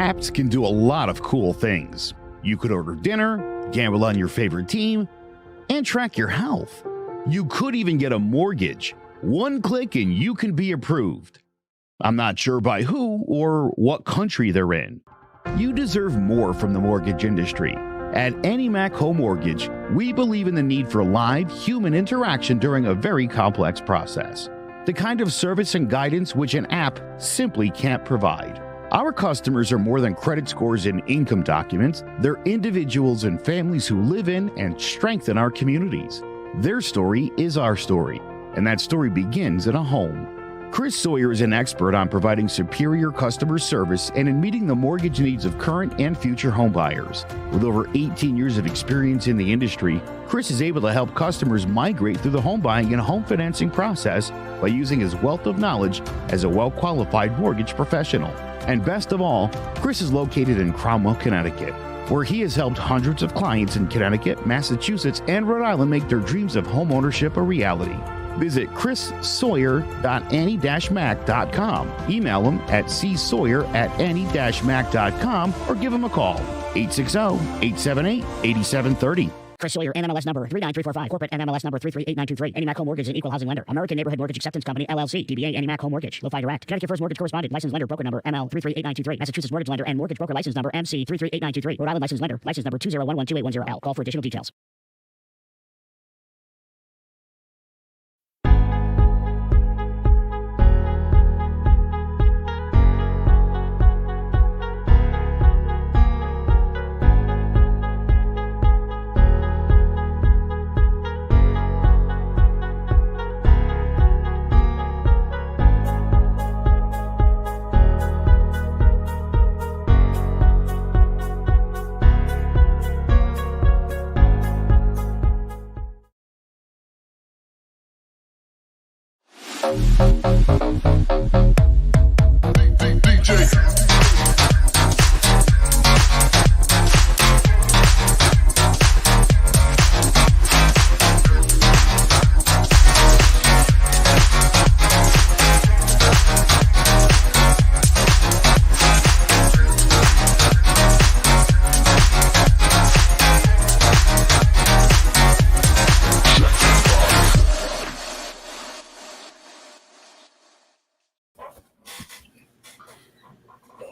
Apps can do a lot of cool things. You could order dinner, gamble on your favorite team, and track your health. You could even get a mortgage. One click and you can be approved. I'm not sure by who or what country they're in. You deserve more from the mortgage industry. At AnyMac Home Mortgage, we believe in the need for live human interaction during a very complex process. The kind of service and guidance which an app simply can't provide. Our customers are more than credit scores and income documents. They're individuals and families who live in and strengthen our communities. Their story is our story, and that story begins in a home. Chris Sawyer is an expert on providing superior customer service and in meeting the mortgage needs of current and future home buyers. With over 18 years of experience in the industry, Chris is able to help customers migrate through the home buying and home financing process by using his wealth of knowledge as a well-qualified mortgage professional. And best of all, Chris is located in Cromwell, Connecticut, where he has helped hundreds of clients in Connecticut, Massachusetts, and Rhode Island make their dreams of home ownership a reality. Visit chrissawyer.any-mac.com. Email him at csawyer@any-mac.com or give him a call, 860-878-8730. Chris Sawyer, NMLS number 39345, corporate NMLS number 338923. AnyMac Home Mortgage is an equal housing lender. American Neighborhood Mortgage Acceptance Company, LLC. DBA AnyMac Home Mortgage. Lo-Fi Direct. Connecticut First Mortgage Correspondent. License lender. Broker number ML 338923. Massachusetts Mortgage Lender and Mortgage Broker License number MC 338923. Rhode Island License Lender. License number 201128110L. Call for additional details.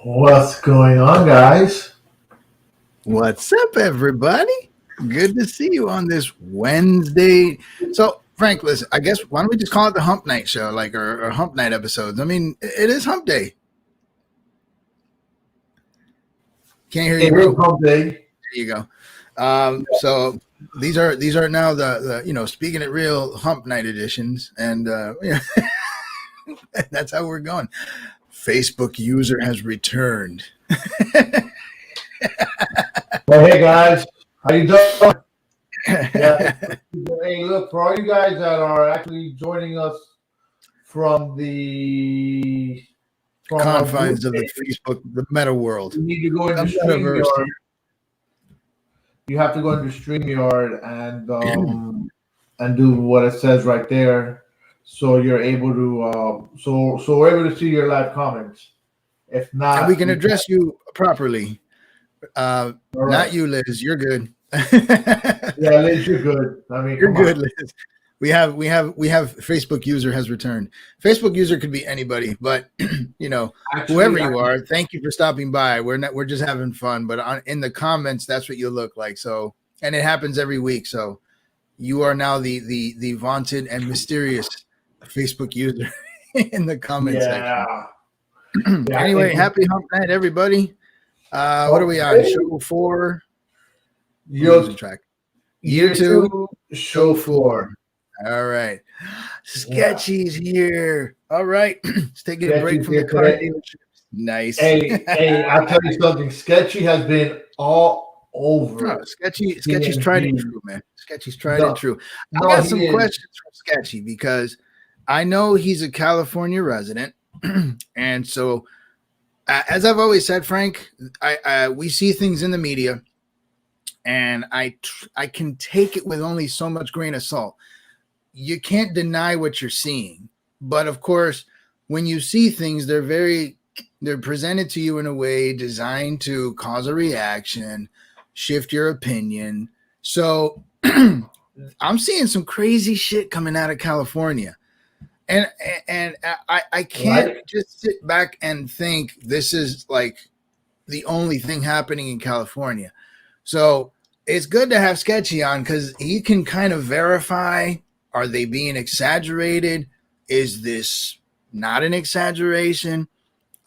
What's going on, guys? What's up, everybody? Good to see you on this Wednesday. So, Frank, listen, I guess why don't we just call it the Hump Night show, like or Hump Night episodes? I mean, it is Hump Day. Can't hear you. It is Hump Day. There you go. So these are now the speaking it real Hump Night editions, and that's how we're going. Facebook user has returned. Well, hey guys, how you doing? Yeah. Hey, look, for all you guys that are actually joining us from the confines of the Facebook, the meta world, you need to go into StreamYard. You have to go into StreamYard and do what it says right there. So you're able to, so we're able to see your live comments. If not, and we can address you properly. right. Not you, Liz. You're good. Yeah, Liz, you're good. I mean, you're good, Liz. We have Facebook user has returned. Facebook user could be anybody, but actually, whoever you are, thank you for stopping by. We're just having fun, but in the comments, that's what you look like. So, and it happens every week. So, you are now the vaunted and mysterious Facebook user in the comment section. Anyway, happy Hump Night, everybody. What are we on? Show 4. Year track. Year 2, show 4. All right. Sketchy's here. All right. Let's take a break from the car dealerships. Nice. Hey, I'll tell you something. Sketchy has been all over. Sketchy's tried and true, man. Sketchy's tried and true. I got some questions from Sketchy because I know he's a California resident. And so, as I've always said, Frank, we see things in the media, and I can take it with only so much grain of salt. You can't deny what you're seeing. But, of course, when you see things, they're very They're presented to you in a way designed to cause a reaction, shift your opinion. So I'm seeing some crazy shit coming out of California. And I can't just sit back and think this is like the only thing happening in California. So it's good to have Sketchy on because he can kind of verify, are they being exaggerated? Is this not an exaggeration?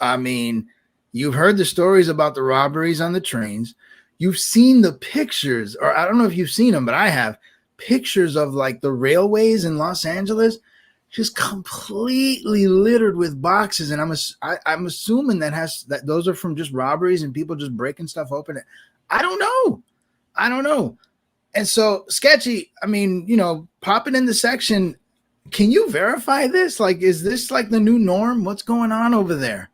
I mean, you've heard the stories about the robberies on the trains. You've seen the pictures, or I don't know if you've seen them, but I have pictures of like the railways in Los Angeles just completely littered with boxes. And I'm assuming that those are from just robberies and people just breaking stuff open. I don't know. And so Sketchy, I mean, popping in the section, can you verify this? Like, is this like the new norm? What's going on over there?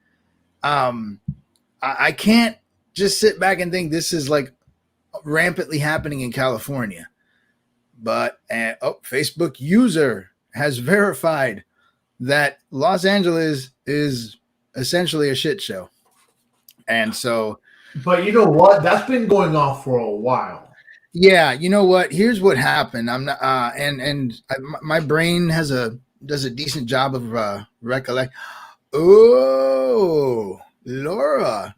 I can't just sit back and think this is like rampantly happening in California. But Facebook user has verified that Los Angeles is essentially a shit show. And so, but you know what? That's been going on for a while. Yeah, you know what? Here's what happened. I'm not, my brain does a decent job of recollect. Oh, Laura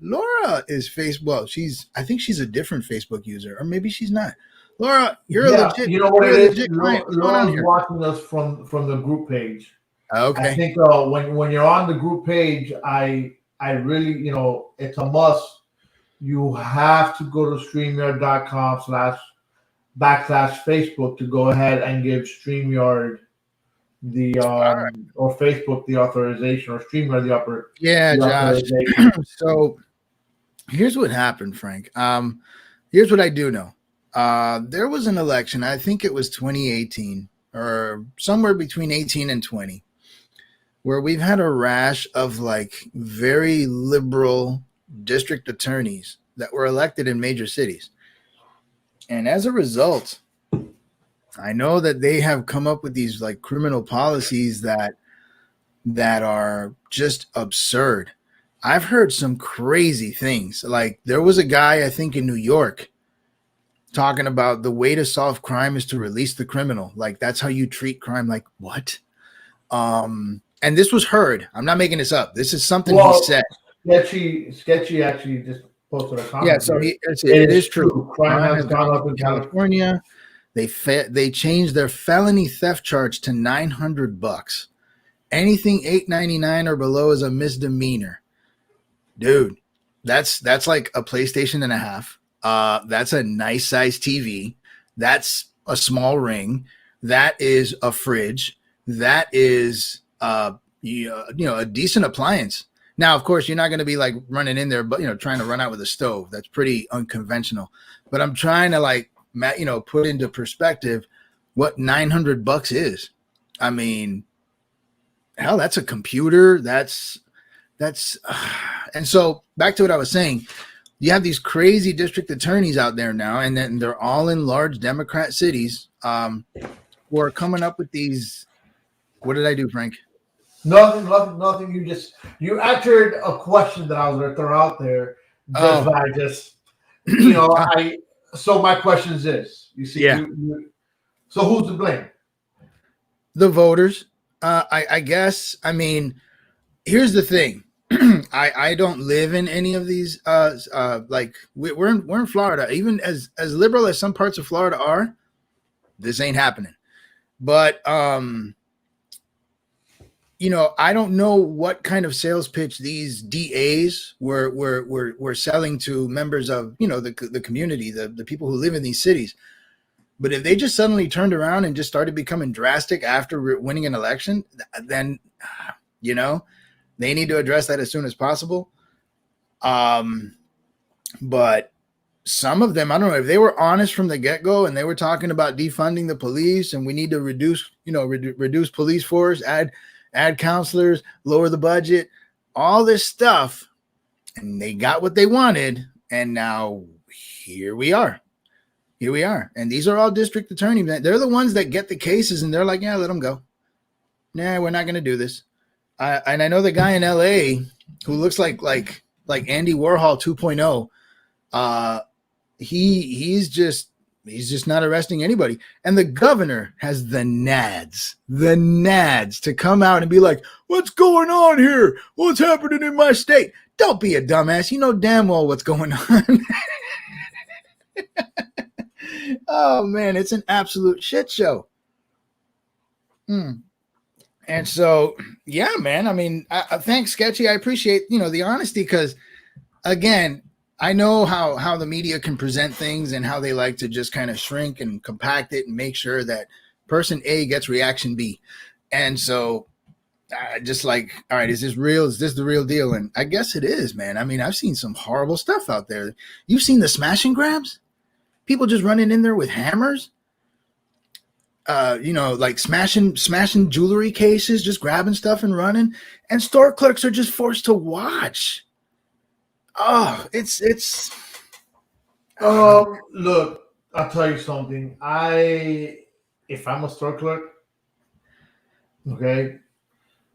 is Facebook. I think she's a different Facebook user, or maybe she's not. Laura, you're a legit. You know what it is? Laura's watching us from the group page. Okay. I think when you're on the group page, I really, it's a must. You have to go to StreamYard.com/Facebook to go ahead and give StreamYard the or Facebook the authorization, or StreamYard the Josh. So here's what happened, Frank. Here's what I do know. There was an election, I think it was 2018 or somewhere between 18 and 20, where we've had a rash of like very liberal district attorneys that were elected in major cities. And as a result, I know that they have come up with these like criminal policies that are just absurd. I've heard some crazy things. Like there was a guy, I think in New York, talking about the way to solve crime is to release the criminal. Like that's how you treat crime. Like what? And this was heard. I'm not making this up. This is something he said. Sketchy actually just posted a comment. Yeah, so it is true. Crime has gone up in California. They changed their felony theft charge to $900. Anything $899 or below is a misdemeanor. Dude, that's like a PlayStation and a half. That's a nice size TV. That's a small ring. That is a fridge. That is a decent appliance. Now, of course, you're not going to be like running in there, but trying to run out with a stove. That's pretty unconventional. But I'm trying to put into perspective what $900 is. I mean, hell, that's a computer. That's and so back to what I was saying. You have these crazy district attorneys out there now, and then they're all in large Democrat cities who are coming up with these. What did I do, Frank? Nothing. You answered a question that I was going to throw out there. So my question is this: you see, so who's to blame? The voters, I guess. I mean, here's the thing. I don't live in any of these. We're in Florida. Even as liberal as some parts of Florida are, this ain't happening. But I don't know what kind of sales pitch these DAs were selling to members of the community, the people who live in these cities. But if they just suddenly turned around and just started becoming drastic after winning an election, then they need to address that as soon as possible. But some of them, I don't know if they were honest from the get-go and they were talking about defunding the police and we need to reduce police force, add counselors, lower the budget, all this stuff. And they got what they wanted. And now here we are. And these are all district attorneys. They're the ones that get the cases and they're like, yeah, let them go. Nah, we're not going to do this. And I know the guy in LA, who looks like Andy Warhol 2.0. He's just not arresting anybody. And the governor has the nads to come out and be like, what's going on here? What's happening in my state? Don't be a dumbass. You know damn well what's going on. Oh man, it's an absolute shit show. And so, yeah, man, I mean, thanks, Sketchy. I appreciate, the honesty, because again, I know how the media can present things and how they like to just kind of shrink and compact it and make sure that person A gets reaction B. And so just like, all right, is this real? Is this the real deal? And I guess it is, man. I mean, I've seen some horrible stuff out there. You've seen the smash and grabs? People just running in there with hammers, like smashing jewelry cases, just grabbing stuff and running. And store clerks are just forced to watch. Oh, it's. Look, I'll tell you something. If I'm a store clerk, okay,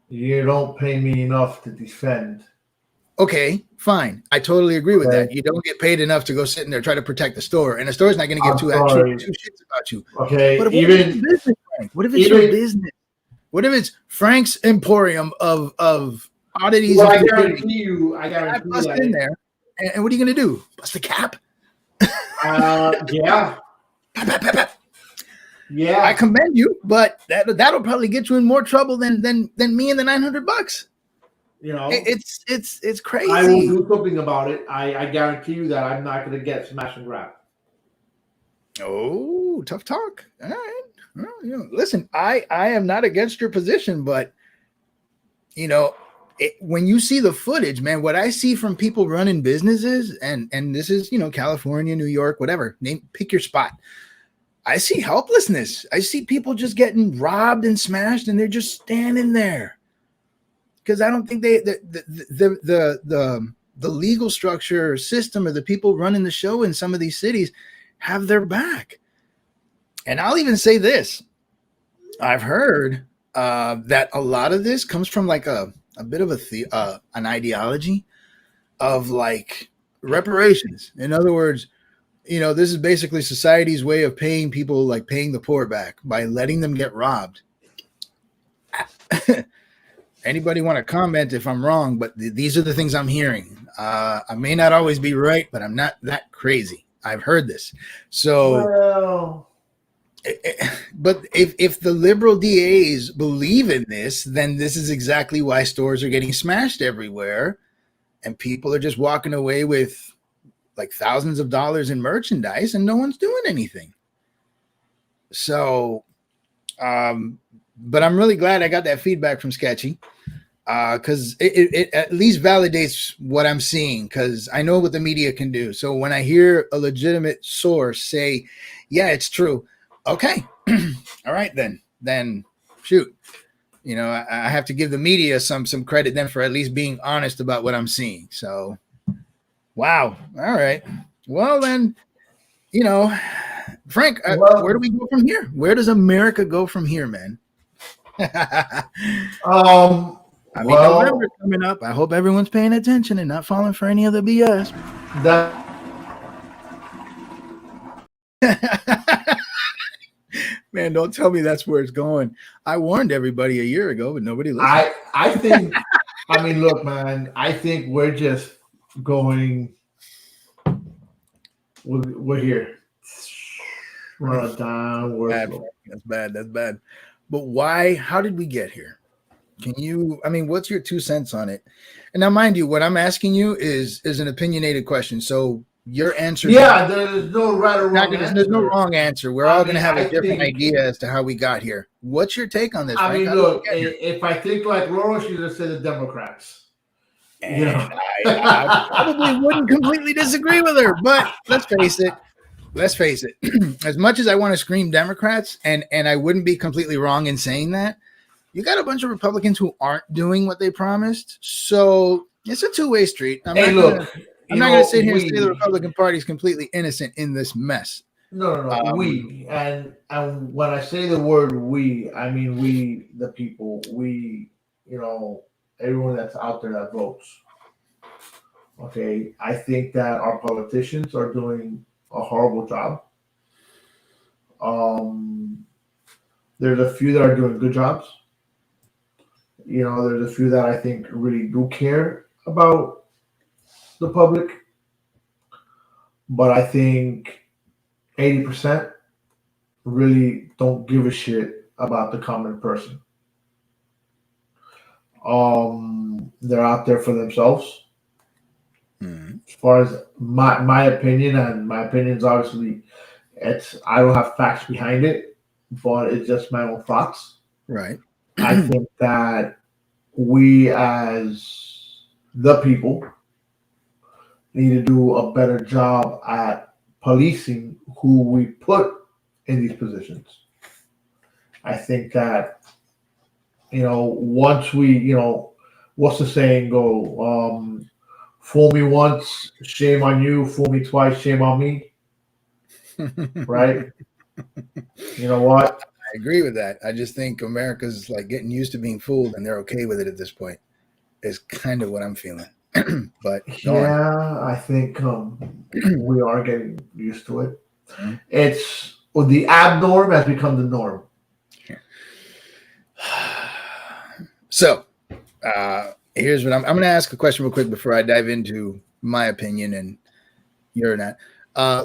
you don't pay me enough to defend. Okay, fine. I totally agree with that. You don't get paid enough to go sit in there try to protect the store, and the store's not going to give two shits about you. Okay, but what if it's your business? What if it's Frank's Emporium of oddities? Well, I guarantee you bust in there, and what are you going to do? Bust the cap? Yeah. Yeah. I commend you, but that'll probably get you in more trouble than me and the $900. It's crazy. I will do something about it. I guarantee you that I'm not going to get smash and grab. Oh, tough talk. All right. Well, listen, I am not against your position, but when you see the footage, man, what I see from people running businesses, and this is California, New York, whatever, pick your spot. I see helplessness. I see people just getting robbed and smashed, and they're just standing there. Because I don't think the legal structure or system or the people running the show in some of these cities have their back. And I'll even say this. I've heard that a lot of this comes from like a bit of an ideology of like reparations. In other words, this is basically society's way of paying people, like paying the poor back by letting them get robbed. Anybody want to comment if I'm wrong, but these are the things I'm hearing. I may not always be right, but I'm not that crazy. I've heard this. So, but if the liberal DAs believe in this, then this is exactly why stores are getting smashed everywhere. And people are just walking away with like thousands of dollars in merchandise and no one's doing anything. So, but I'm really glad I got that feedback from Sketchy, because it at least validates what I'm seeing, because I know what the media can do. So when I hear a legitimate source say, yeah, it's true. Okay. All right, then shoot. I have to give the media some credit then for at least being honest about what I'm seeing. So, wow. All right. Well, then, Frank, where do we go from here? Where does America go from here, man? November's coming up. I hope everyone's paying attention and not falling for any of the BS. Man, don't tell me that's where it's going. I warned everybody a year ago, but nobody listened. I think, look, man, I think we're just going, we're here. We're down. That's bad. But why? How did we get here? Can you, what's your 2 cents on it? And now, mind you, what I'm asking you is an opinionated question. So your answer. Yeah, there's no right or wrong answer. There's no wrong answer. We're all going to have a different idea as to how we got here. What's your take on this? Frank? Look, if I think like Laura, she's going to say the Democrats. I probably wouldn't completely disagree with her, but let's face it. As much as I want to scream Democrats, and I wouldn't be completely wrong in saying that, you got a bunch of Republicans who aren't doing what they promised. So it's a two-way street. I'm not going to sit here and say the Republican Party is completely innocent in this mess. No. We, and when I say the word we, I mean we, the people, we, everyone that's out there that votes. Okay, I think that our politicians are doing a horrible job. Um, there's a few that are doing good jobs. There's a few that I think really do care about the public, but I think 80% really don't give a shit about the common person. They're out there for themselves. As far as my opinion, and my opinion is obviously, I don't have facts behind it, but it's just my own thoughts. Right. I think that we as the people need to do a better job at policing who we put in these positions. I think that, once we, what's the saying go? Fool me once, shame on you. Fool me twice, shame on me. Right? You know what? I agree with that. I just think America's like getting used to being fooled, and they're okay with it at this point. Is kind of what I'm feeling. But yeah, I think we are getting used to it. It's the abnorm has become the norm. So, here's what I'm going to ask a question real quick before I dive into my opinion and you're not.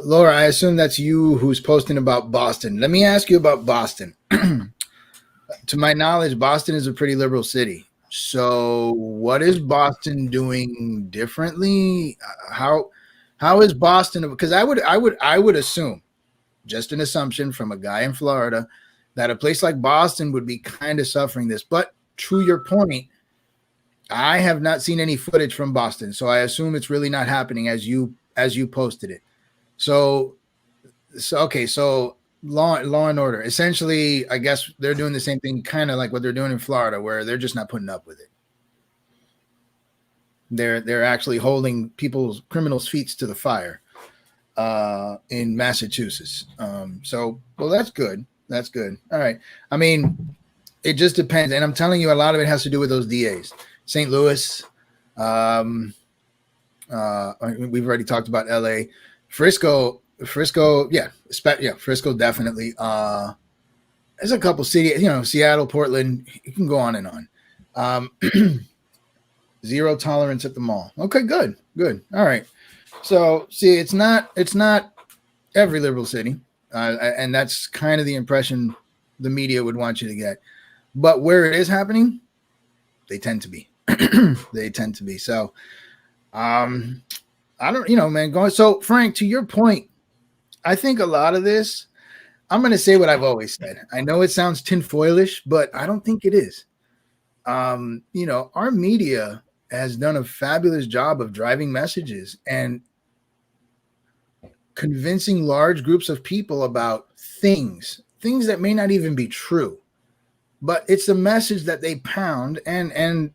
Laura, I assume that's you who's posting about Boston. Let me ask you about Boston. To my knowledge, Boston is a pretty liberal city. So, what is Boston doing differently? How is Boston? Because I would assume, just an assumption from a guy in Florida, that a place like Boston would be kind of suffering this. But to your point, I have not seen any footage from Boston, so I assume it's really not happening as you posted it. So okay, so law and order. Essentially, I guess they're doing the same thing, kind of like what they're doing in Florida, where they're just not putting up with it. They're actually holding criminals' feet to the fire in Massachusetts. So that's good. That's good. All right. I mean, it just depends, and I'm telling you, a lot of it has to do with those DAs. St. Louis. We've already talked about LA. Frisco, yeah, Frisco definitely. There's a couple cities, Seattle, Portland. You can go on and on. Zero tolerance at the mall. Okay, good. All right. So, see, it's not every liberal city, and that's kind of the impression the media would want you to get. But where it is happening, they tend to be. They tend to be. So, I don't, man. So, Frank, to your point, I think a lot of this, I'm going to say what I've always said. I know it sounds tinfoilish, but I don't think it is. Our media has done a fabulous job of driving messages and convincing large groups of people about things that may not even be true, but it's the message that they pound. And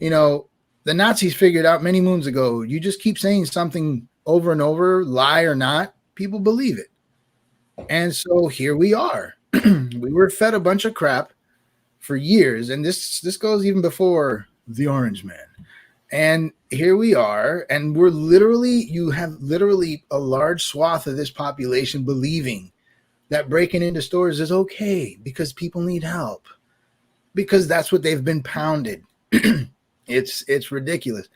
the Nazis figured out many moons ago, you just keep saying something over and over, lie or not, people believe it. And so here we are. We were fed a bunch of crap for years, and this goes even before the Orange Man. And here we are, and you have literally a large swath of this population believing that breaking into stores is okay because people need help, because that's what they've been pounded. It's ridiculous.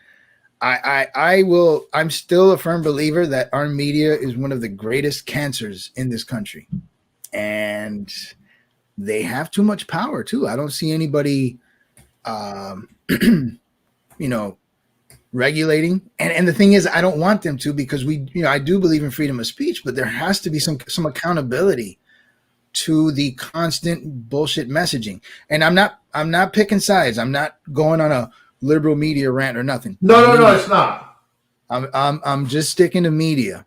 I'm still a firm believer that our media is one of the greatest cancers in this country, and they have too much power too. I don't see anybody, regulating. And the thing is, I don't want them to, because I do believe in freedom of speech, but there has to be some accountability to the constant bullshit messaging. And I'm not picking sides. I'm not going on a liberal media rant or nothing. No, it's not. I'm just sticking to media.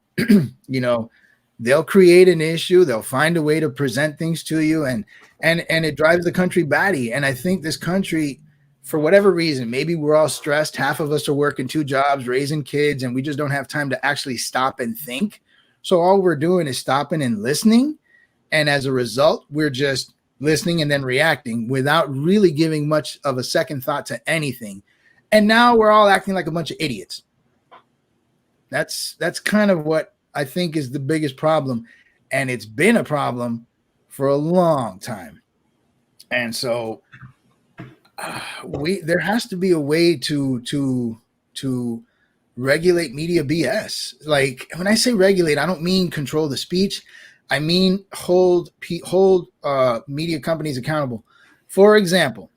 They'll create an issue. They'll find a way to present things to you, and it drives the country batty. And I think this country, for whatever reason, maybe we're all stressed. Half of us are working 2 jobs, raising kids, and we just don't have time to actually stop and think. So all we're doing is stopping and listening. And as a result, we're just listening and then reacting without really giving much of a second thought to anything. And now we're all acting like a bunch of idiots. That's kind of what I think is the biggest problem, and it's been a problem for a long time. And so there has to be a way to regulate media BS. Like when I say regulate, I don't mean control the speech. I mean hold media companies accountable. For example,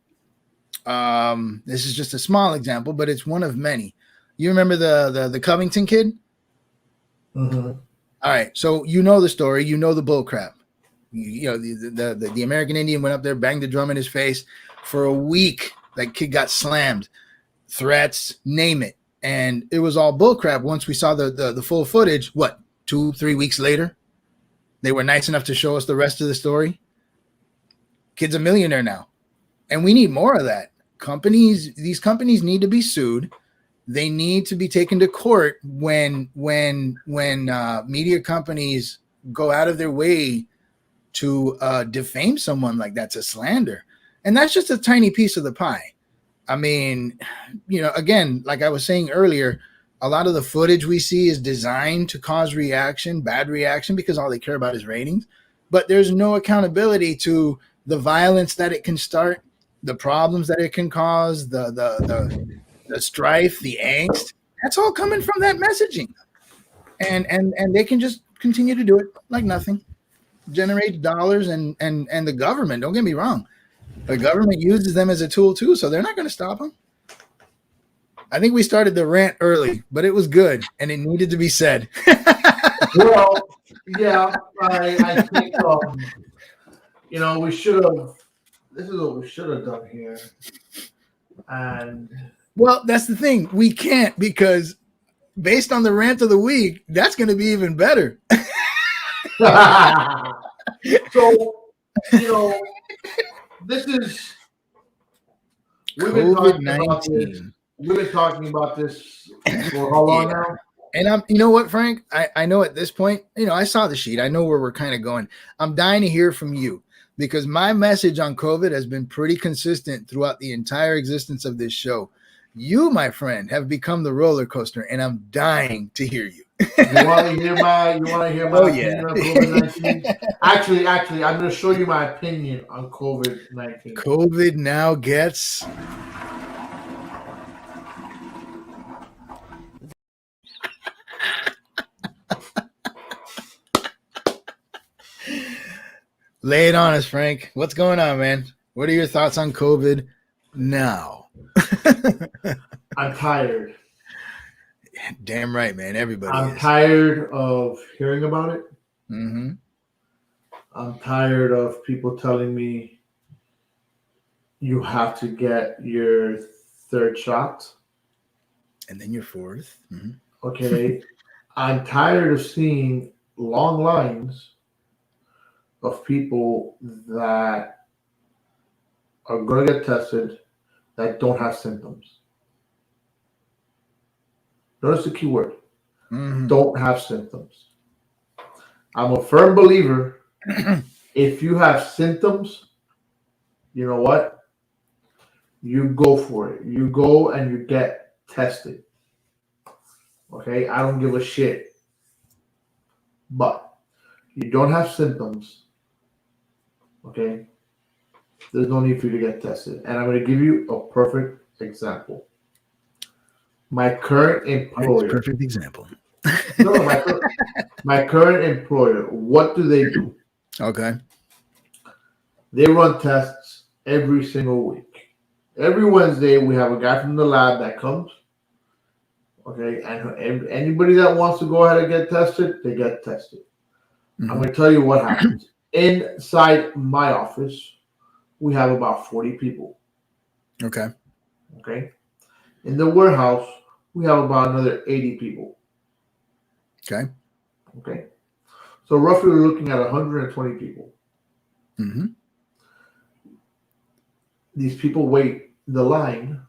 this is just a small example, but it's one of many. You remember the Covington kid? Mm-hmm. All right, so you know the story, you know the bull crap. You know the American Indian went up there, banged the drum in his face. For a week, that kid got slammed, threats, name it, and it was all bull crap. Once we saw the full footage, what 2-3 weeks later, they were nice enough to show us the rest of the story. Kid's a millionaire now, and we need more of that. These companies need to be sued. They need to be taken to court when media companies go out of their way to defame someone like that's a slander. And that's just a tiny piece of the pie. I mean, you know, again, like I was saying earlier, a lot of the footage we see is designed to cause bad reaction, because all they care about is ratings. But there's no accountability to the violence that it can start, the problems that it can cause, the strife, the angst. That's all coming from that messaging. And they can just continue to do it like nothing. Generate dollars and the government, don't get me wrong, the government uses them as a tool too, so they're not going to stop them. I think we started the rant early, but it was good and it needed to be said. Well, yeah, I think you know, we should have. This is what we should have done here. And well, that's the thing, we can't, because based on the rant of the week, that's going to be even better. So, you know, this is we've been talking about this for how long now? And you know what, Frank? I know at this point, you know, I saw the sheet. I know where we're kind of going. I'm dying to hear from you, because my message on COVID has been pretty consistent throughout the entire existence of this show. You, my friend, have become the roller coaster, and I'm dying to hear you. You want to hear my opinion on COVID-19? Actually, I'm going to show you my opinion on COVID-19. COVID now gets lay it on us, Frank. What's going on, man? What are your thoughts on COVID now? I'm tired. Damn right, man. Everybody I'm is. tired of hearing about it. Mm-hmm. I'm tired of people telling me you have to get your third shot. And then your fourth. Mm-hmm. Okay. I'm tired of seeing long lines of people that are going to get tested that don't have symptoms. Notice the key word. Mm-hmm. Don't have symptoms. I'm a firm believer, if you have symptoms, you know what? You go for it. You go and you get tested. Okay? I don't give a shit. But you don't have symptoms. Okay? There's no need for you to get tested. And I'm going to give you a perfect example. My current employer. Perfect example. No, my current employer, what do they do? Okay. They run tests every single week. Every Wednesday, we have a guy from the lab that comes. Okay. And anybody that wants to go ahead and get tested, they get tested. Mm-hmm. I'm going to tell you what happens. Inside my office, we have about 40 people. Okay. Okay. In the warehouse, we have about another 80 people. Okay. Okay. So roughly we're looking at 120 people. Mm-hmm. These people wait the line,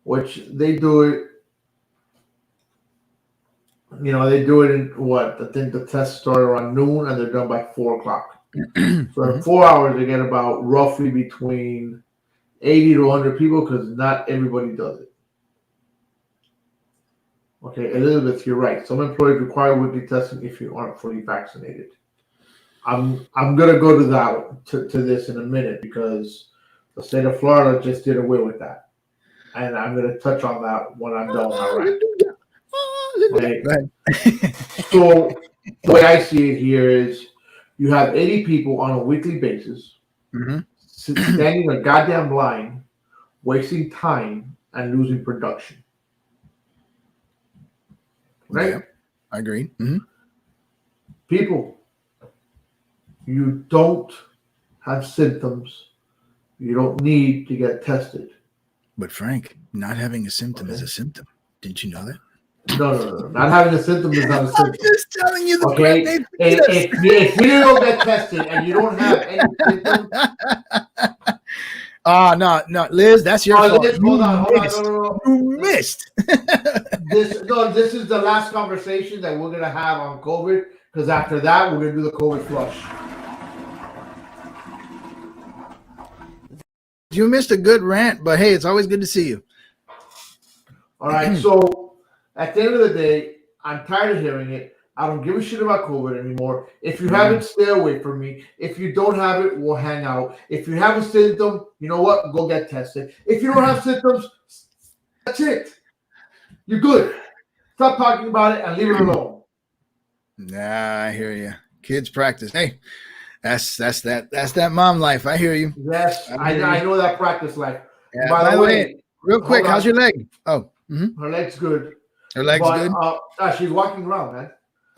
which they do it, you know, they do it in what? I think the tests start around noon and they're done by 4 o'clock. So in 4 hours, they get about roughly between 80 to 100 people because not everybody does it. Okay, Elizabeth, you're right. Some employers require weekly testing if you aren't fully vaccinated. I'm gonna go to that to this in a minute because the state of Florida just did away with that, and I'm gonna touch on that when I'm done with my rant. Okay. Go ahead. So the way I see it here is you have 80 people on a weekly basis standing in a goddamn line, wasting time and losing production. Right? Yeah, I agree. People, you don't have symptoms. You don't need to get tested. But Frank, not having a symptom is a symptom. Didn't you know that? No. Not having a symptom is not a symptom. I'm just telling you the Okay? If you don't get tested and you don't have any symptoms. No, Liz, that's your fault. Liz, hold on. No. You missed. This is the last conversation that we're gonna have on COVID, because after that we're gonna do the COVID flush. You missed a good rant, but hey, it's always good to see you. All right, so at the end of the day, I'm tired of hearing it. I don't give a shit about COVID anymore. If you have it, stay away from me. If you don't have it, we'll hang out. If you have a symptom, you know what? Go get tested. If you don't have symptoms, that's it. You're good. Stop talking about it and leave it alone. Nah, I hear you. Kids practice. Hey, that's that mom life. I hear you. Yes, I know that practice life. Yeah, by the way, real quick, how's your leg? Oh, her leg's good. Her leg's good. She's walking around, man.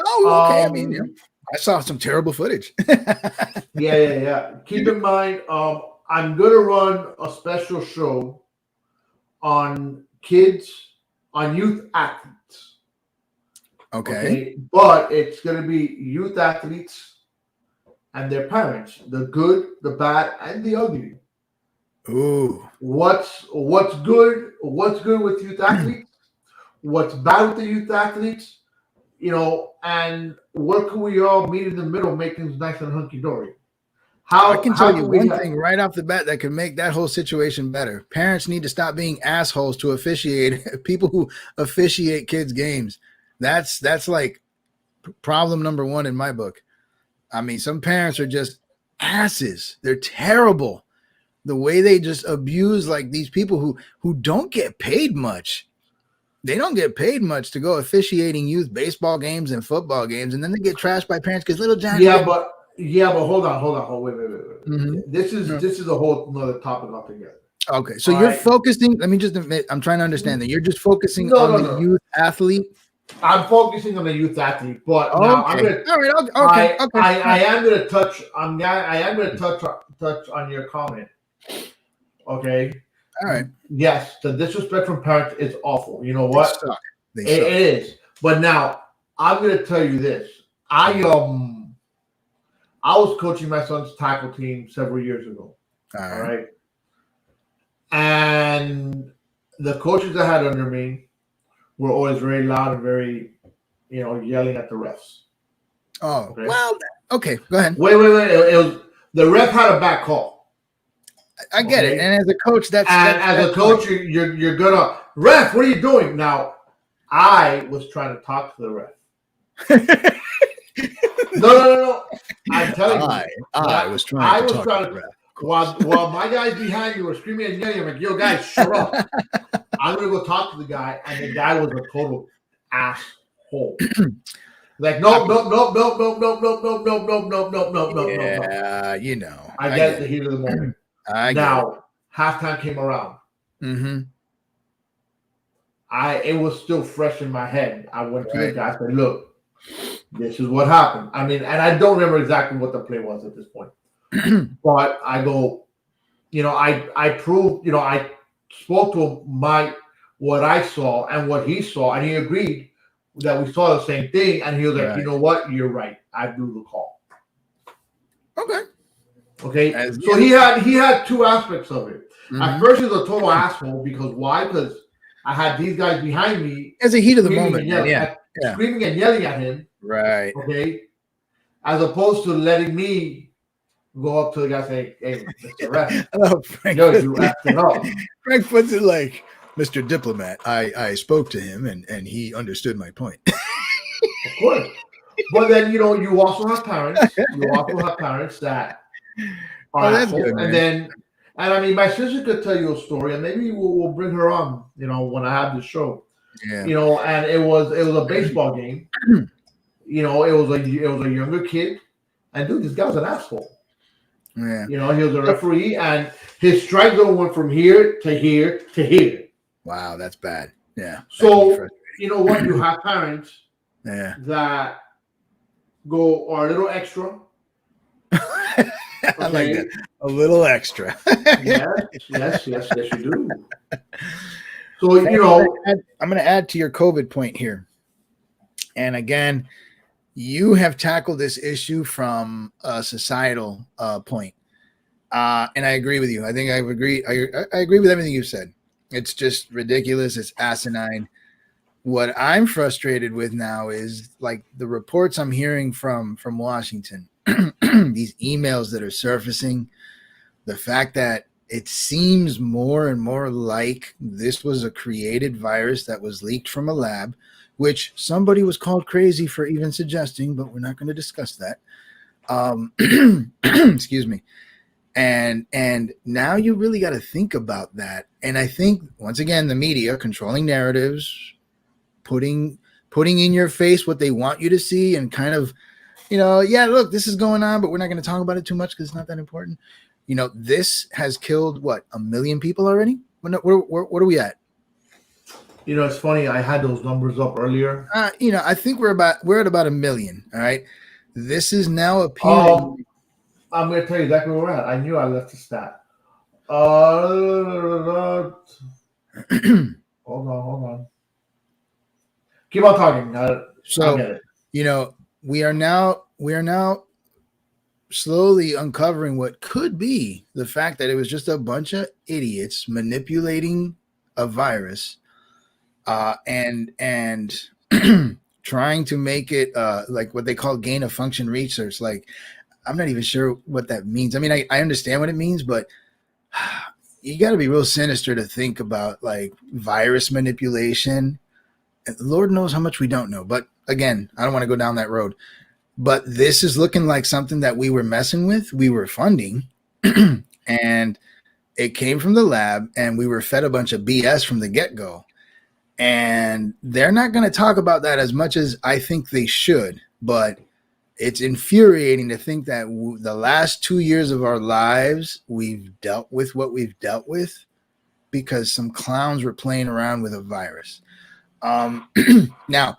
Oh, okay. I mean, I saw some terrible footage. Yeah. Keep in mind, I'm gonna run a special show on youth athletes. Okay. But it's gonna be youth athletes and their parents, the good, the bad, and the ugly. Ooh. What's good with youth athletes? What's bad with the youth athletes? And where can we all meet in the middle, make things nice and hunky-dory? I can tell you one thing right off the bat that could make that whole situation better. Parents need to stop being assholes to people who officiate kids' games. That's like problem number one in my book. I mean, some parents are just asses. They're terrible. The way they just abuse like these people who don't get paid much. They don't get paid much to go officiating youth baseball games and football games, and then they get trashed by parents because little Johnny. Yeah, but hold on. Wait. This is a whole another topic altogether. Okay, so you're focusing. Let me just admit, I'm trying to understand that you're just focusing on the youth athlete. I'm focusing on the youth athlete, but now I'm gonna. All right. Okay. I am gonna touch. I am gonna touch on your comment. Okay. All right. Yes, the disrespect from parents is awful. You know what? They suck. It is. But now I'm going to tell you this. I was coaching my son's tackle team several years ago. All right. And the coaches I had under me were always very loud and very, yelling at the refs. Oh, okay. Well, okay. Go ahead. Wait. It was the ref had a bad call. I get it, and as a coach, that's a coach, you're gonna ref. What are you doing now? I was trying to talk to the ref. No. I'm telling you, I was trying to talk to the ref. While my guys behind me were screaming and yelling, I'm like, "Yo, guys, shut up!" I'm gonna go talk to the guy, and the guy was a total asshole. Like, no. Yeah, I get the heat of the moment. Now, halftime came around. Mm-hmm. It was still fresh in my head. I went to the guy and said, "Look, this is what happened." I mean, and I don't remember exactly what the play was at this point. But I go, I proved, I spoke to him what I saw and what he saw, and he agreed that we saw the same thing. And he was like, "You know what? You're right. I do the call." Okay, so he had two aspects of it. Mm-hmm. At first, he was a total asshole because why? Because I had these guys behind me as a heat of the moment, screaming and yelling at him. Right. Okay, as opposed to letting me go up to the guy and say, "Hey, Mr. Ref, oh, Frank, yo, you acting up." Frank puts it like, Mr. Diplomat, I spoke to him and he understood my point. Of course. But then, you also have parents. You also have parents that are that's assholes. good, man. And I mean, my sister could tell you a story, and maybe we'll bring her on, when I have the show. Yeah. And it was a baseball game. It was a younger kid, and dude, this guy was an asshole. Yeah. He was a referee, and his strike zone went from here to here to here. Wow, that's bad. Yeah. So you know what? You have parents that are a little extra. I like that. A little extra. yes, you do. So I'm going to add to your COVID point here. And again, you have tackled this issue from a societal point, and I agree with you. I think I agree with everything you said. It's just ridiculous. It's asinine. What I'm frustrated with now is like the reports I'm hearing from Washington, these emails that are surfacing, the fact that it seems more and more like this was a created virus that was leaked from a lab, which somebody was called crazy for even suggesting, but we're not going to discuss that. Excuse me. And now you really got to think about that. And I think, once again, the media controlling narratives, putting in your face what they want you to see, and kind of, look, this is going on, but we're not going to talk about it too much because it's not that important. This has killed, what, 1 million people already? What are we at? It's funny. I had those numbers up earlier. I think we're at about 1 million. All right. This is now appearing. I'm going to tell you exactly where we're at. I knew I left the stat. Hold on. Keep on talking. So, we are now slowly uncovering what could be the fact that it was just a bunch of idiots manipulating a virus, and trying to make it like what they call gain of function research. Like, I'm not even sure what that means. I mean, I understand what it means, but you got to be real sinister to think about like virus manipulation. And Lord knows how much we don't know. But again, I don't want to go down that road. But this is looking like something that we were messing with, we were funding, and it came from the lab, and we were fed a bunch of BS from the get-go. And they're not going to talk about that as much as I think they should, but it's infuriating to think that the last 2 years of our lives, we've dealt with what we've dealt with because some clowns were playing around with a virus. Now,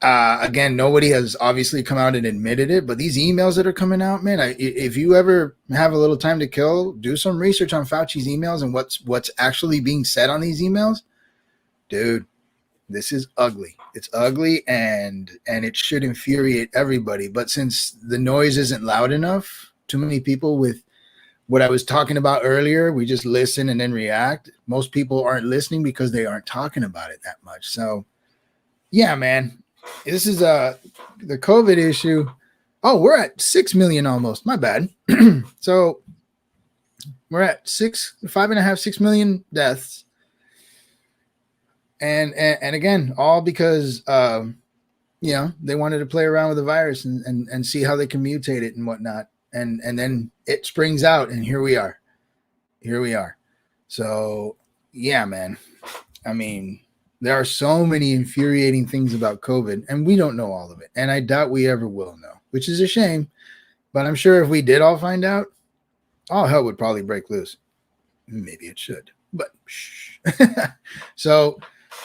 again, nobody has obviously come out and admitted it, but these emails that are coming out, man, if you ever have a little time to kill, do some research on Fauci's emails and what's actually being said on these emails. Dude, this is ugly. It's ugly, and it should infuriate everybody. But since the noise isn't loud enough, too many people with what I was talking about earlier, we just listen and then react. Most people aren't listening because they aren't talking about it that much. So, yeah, man, this is the COVID issue. Oh, we're at 6 million almost. My bad. So we're at 5.5, 6 million deaths. And again, all because they wanted to play around with the virus and see how they can mutate it and whatnot. And then it springs out, and here we are. So yeah, man. I mean, there are so many infuriating things about COVID, and we don't know all of it. And I doubt we ever will know, which is a shame. But I'm sure if we did all find out, all hell would probably break loose. Maybe it should, but shh. So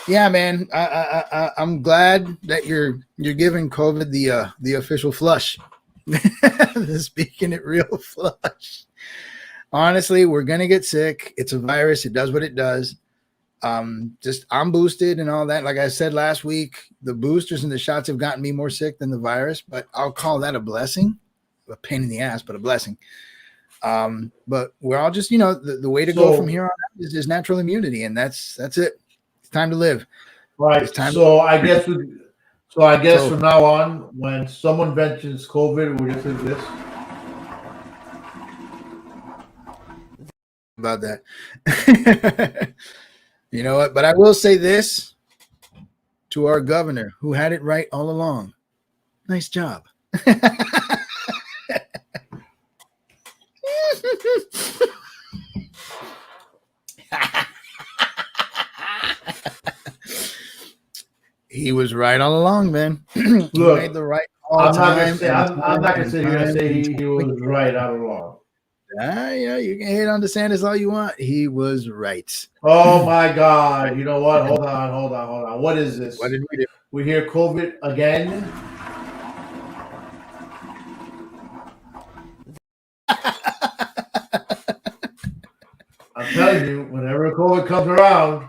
yeah, man, I'm glad that you're giving COVID the official flush. Speaking it real flush. Honestly, we're gonna get sick. It's a virus. It does what it does. I'm boosted and all that. Like I said last week, the boosters and the shots have gotten me more sick than the virus, but I'll call that a blessing. A pain in the ass, but a blessing. But we're all just, the way to go from here on out is natural immunity, and that's it. It's time to live. Right. I guess from now on, when someone mentions COVID, we just do this. about that. You know what? But I will say this to our governor, who had it right all along. Nice job. He was right all along, man. He Look, made the right call. I'm not gonna sit here and say he was right all along. Yeah, you can hate on DeSantis all you want. He was right. Oh my God! You know what? Hold on. What is this? What did we do? We hear COVID again. I'm telling you, whenever COVID comes around,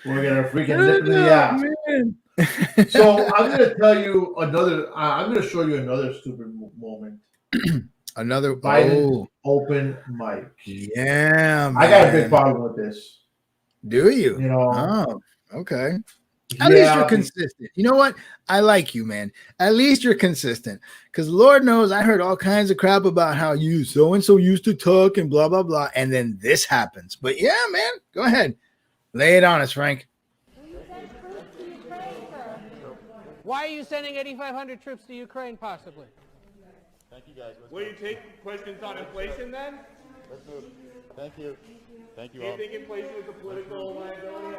we're gonna freaking nip in the ass. So I'm gonna tell you another. I'm gonna show you another stupid moment. Another Biden open mic. Yeah, man. I got a big problem with this. Do you? You know. Oh, okay. At least you're consistent. You know what? I like you, man. At least you're consistent. Because Lord knows I heard all kinds of crap about how you so-and-so used to talk and blah, blah, blah. And then this happens. But yeah, man, go ahead. Lay it on us, Frank. Why are you sending 8,500 troops to Ukraine, possibly? Thank you, guys. Will you take questions on inflation then? Let's move. Thank you. Thank you Do all. you think inflation is a political liability?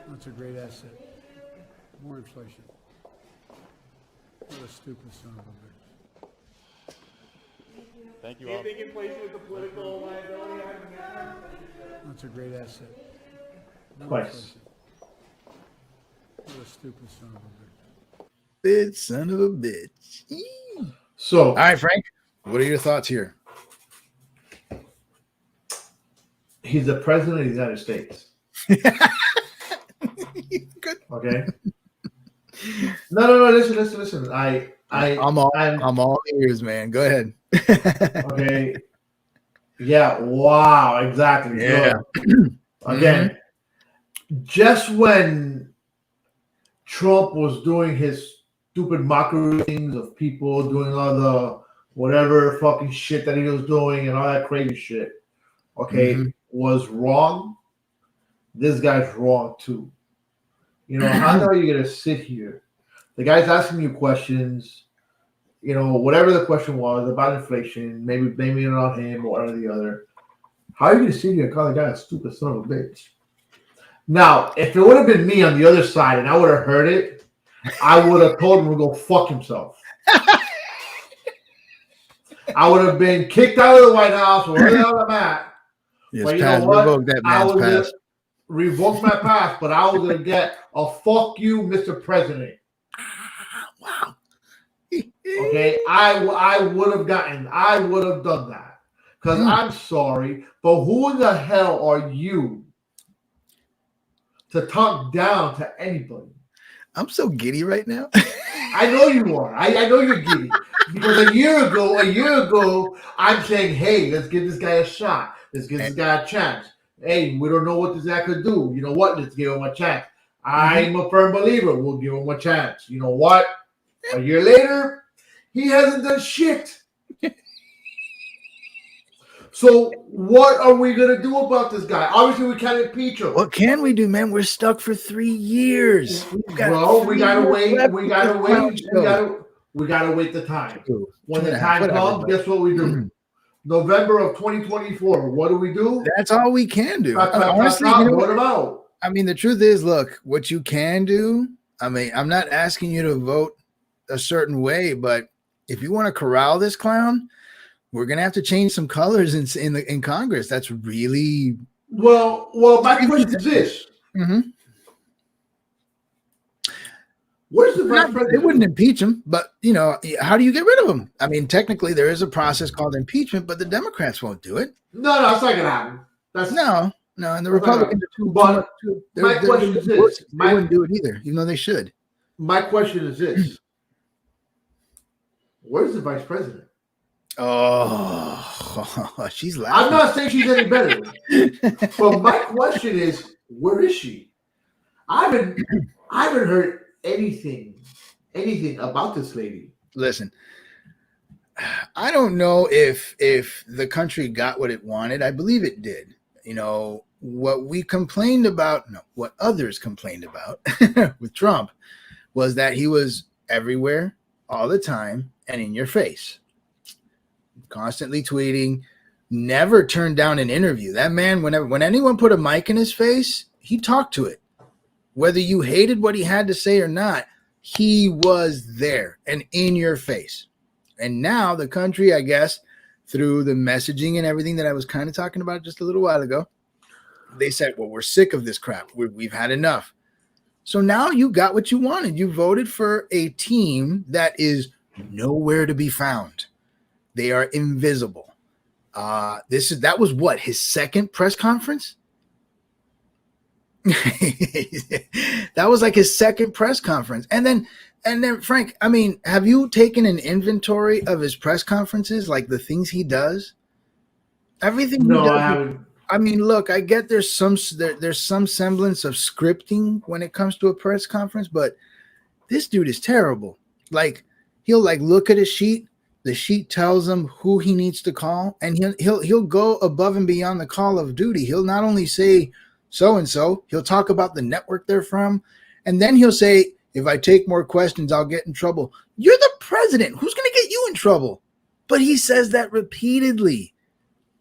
That's a great asset. More inflation. What a stupid son of a bitch. Thank you Do you all. think inflation is a political liability? That's a great asset. More Twice. inflation. What a stupid son of a bitch. Bitch, son of a bitch. Eee. So, all right, Frank, what are your thoughts here? he's the president of the United States. Good. Okay. No. Listen. I'm all ears, man. Go ahead. Okay. Yeah. Wow. Exactly. Yeah. Again, just when Trump was doing his stupid mockery things of people doing all the whatever fucking shit that he was doing and all that crazy shit, okay, was wrong. This guy's wrong too. You know, how are you gonna sit here? The guy's asking you questions, you know, whatever the question was about inflation, maybe blaming it on him or one or the other. How are you gonna sit here and call the guy a stupid son of a bitch? Now, if it would have been me on the other side and I would have heard it, I would have told him to go fuck himself. I would have been kicked out of the White House or where the hell I'm at. Yes, but you pass, know what? revoke that man's pass. Revoke my pass, but I was going to get a fuck you, Mr. President. Wow. Okay, I would have done that. Because I'm sorry, but who in the hell are you to talk down to anybody? I'm so giddy right now. I know you are. I know you're giddy. Because a year ago, I'm saying, hey, let's give this guy a shot. Let's give this guy a chance. Hey, we don't know what this guy could do. You know what? Let's give him a chance. I'm a firm believer. We'll give him a chance. You know what? A year later, he hasn't done shit. So what are we going to do about this guy? Obviously, we can't impeach him. What can we do, man? We're stuck for 3 years. We gotta wait. We gotta wait the time. When the time comes, guess what we do? November of 2024. What do we do? That's all we can do. Honestly, you know what about? I mean, the truth is, look, what you can do. I mean, I'm not asking you to vote a certain way, but if you want to corral this clown, we're gonna have to change some colors in Congress. That's really well. My question is this: where's the vice president? They wouldn't impeach him, but you know, how do you get rid of him? I mean, technically, there is a process called impeachment, but the Democrats won't do it. No, that's not gonna happen. No, and the Republicans are too. My question is this: they wouldn't do it either, even though they should. My question is this: where's the vice president? Oh, she's laughing. I'm not saying she's any better, but my question is, where is she? I haven't heard anything about this lady. Listen, I don't know if the country got what it wanted. I believe it did. You know, what we complained about, no, what others complained about with Trump was that he was everywhere all the time and in your face, constantly tweeting, never turned down an interview. That man, when anyone put a mic in his face, he talked to it. Whether you hated what he had to say or not, he was there and in your face. And now the country, I guess, through the messaging and everything that I was kind of talking about just a little while ago, they said, well, we're sick of this crap. We've had enough. So now you got what you wanted. You voted for a team that is nowhere to be found. They are invisible. That was what, his second press conference? That was like his second press conference. And then Frank, I mean, have you taken an inventory of his press conferences, like the things he does? Everything No, he does. I haven't. I mean, look, I get there's some semblance of scripting when it comes to a press conference, but this dude is terrible. Like, he'll like look at a sheet, the sheet tells him who he needs to call, and he'll go above and beyond the call of duty. He'll not only say so and so, he'll talk about the network they're from, and then he'll say, if I take more questions, I'll get in trouble. You're the president. Who's going to get you in trouble? But he says that repeatedly.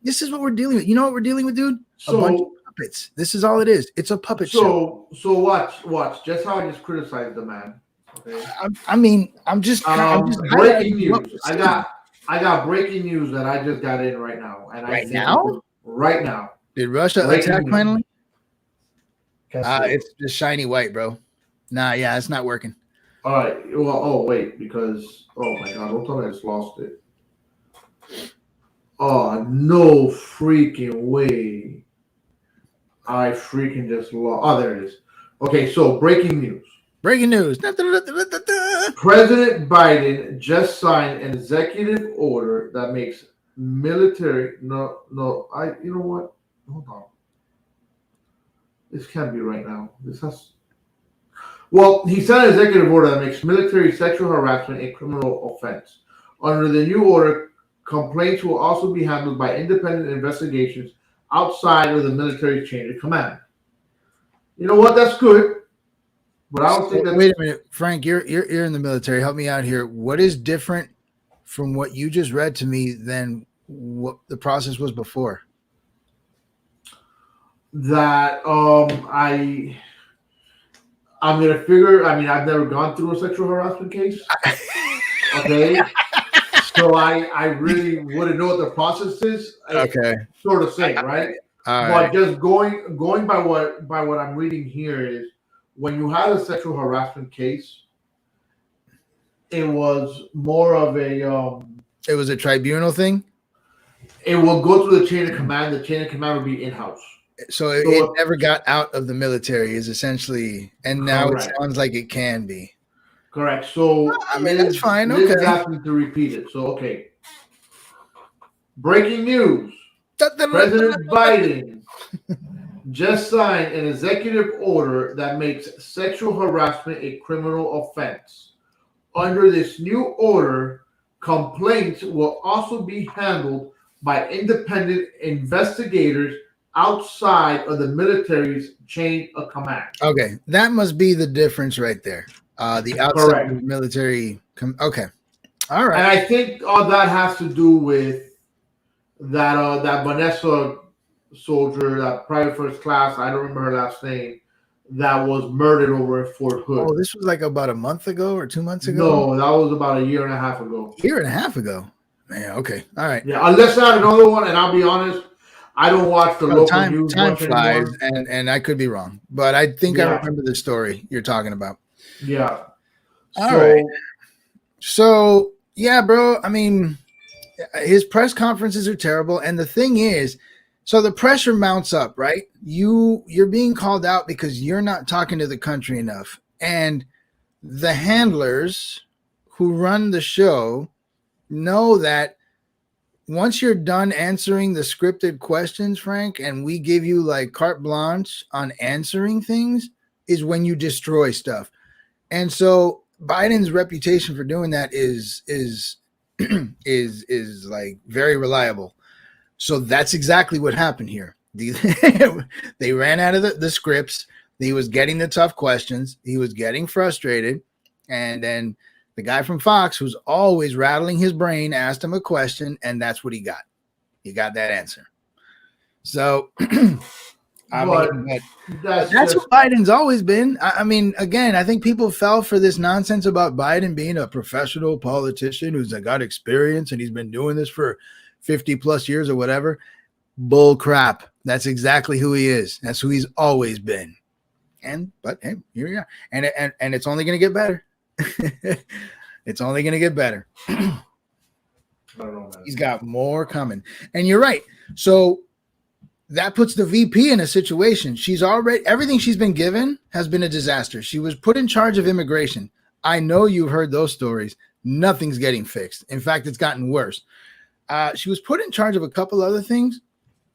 This is what we're dealing with. You know what we're dealing with, dude? A bunch of puppets. This is all it is. It's a puppet show. So watch. Just how I just criticized the man. Okay. I'm just breaking news. I got breaking news that I just got in right now. And right now. Did Russia attack finally? It's just shiny white, bro. Nah, yeah, it's not working. All right. Well, wait, because my God, don't tell me I just lost it. Oh, no freaking way. I freaking just lost. Oh, there it is. Okay, so breaking news. President Biden just signed an executive order that makes military. You know what? Hold on. This can't be right now. Well, he signed an executive order that makes military sexual harassment a criminal offense. Under the new order, complaints will also be handled by independent investigations outside of the military chain of command. You know what? That's good. But I don't think that's... Wait a minute, Frank, you're in the military. Help me out here. What is different from what you just read to me than what the process was before? That I'm gonna figure. I mean, I've never gone through a sexual harassment case. Okay, so I really wouldn't know what the process is. Okay, sort of same, right? But just going by what I'm reading here is when you have a sexual harassment case, it was more of a it was a tribunal thing. It will go through the chain of command. The chain of command will be in-house. So it never got out of the military is essentially, and now correct. It sounds like it can be. Correct. So I mean, that's fine. Okay. Asking to repeat it. So okay. Breaking news: President Biden just signed an executive order that makes sexual harassment a criminal offense. Under this new order, complaints will also be handled by independent investigators outside of the military's chain of command. Okay, that must be the difference right there. The outside of the military. Okay, all right. And I think all that has to do with that Vanessa soldier, that private first class. I don't remember her last name. That was murdered over in Fort Hood. Oh, this was like about a month ago or 2 months ago. No, that was about a year and a half ago. Year and a half ago. Man, okay, all right. Yeah, unless I had another one, and I'll be honest. I don't watch the local news. Time flies, and I could be wrong, but I think I remember the story you're talking about. Yeah. All right. So yeah, bro. I mean, his press conferences are terrible, and the thing is, so the pressure mounts up, right? You're being called out because you're not talking to the country enough, and the handlers who run the show know that. Once you're done answering the scripted questions, Frank, and we give you like carte blanche on answering things, is when you destroy stuff. And so Biden's reputation for doing that is is like very reliable. So that's exactly what happened here. They ran out of the scripts. He was getting the tough questions. He was getting frustrated. And then the guy from Fox, who's always rattling his brain, asked him a question, and that's what he got. He got that answer. So that's what Biden's always been. I mean, again, I think people fell for this nonsense about Biden being a professional politician who's got experience and he's been doing this for 50 plus years or whatever. Bull crap. That's exactly who he is. That's who he's always been. But hey, here we are. And it's only going to get better. It's only going to get better. I don't know, man. He's got more coming. And you're right. So that puts the VP in a situation. She's already, everything she's been given has been a disaster. She was put in charge of immigration. I know you've heard those stories. Nothing's getting fixed. In fact, it's gotten worse. She was put in charge of a couple other things.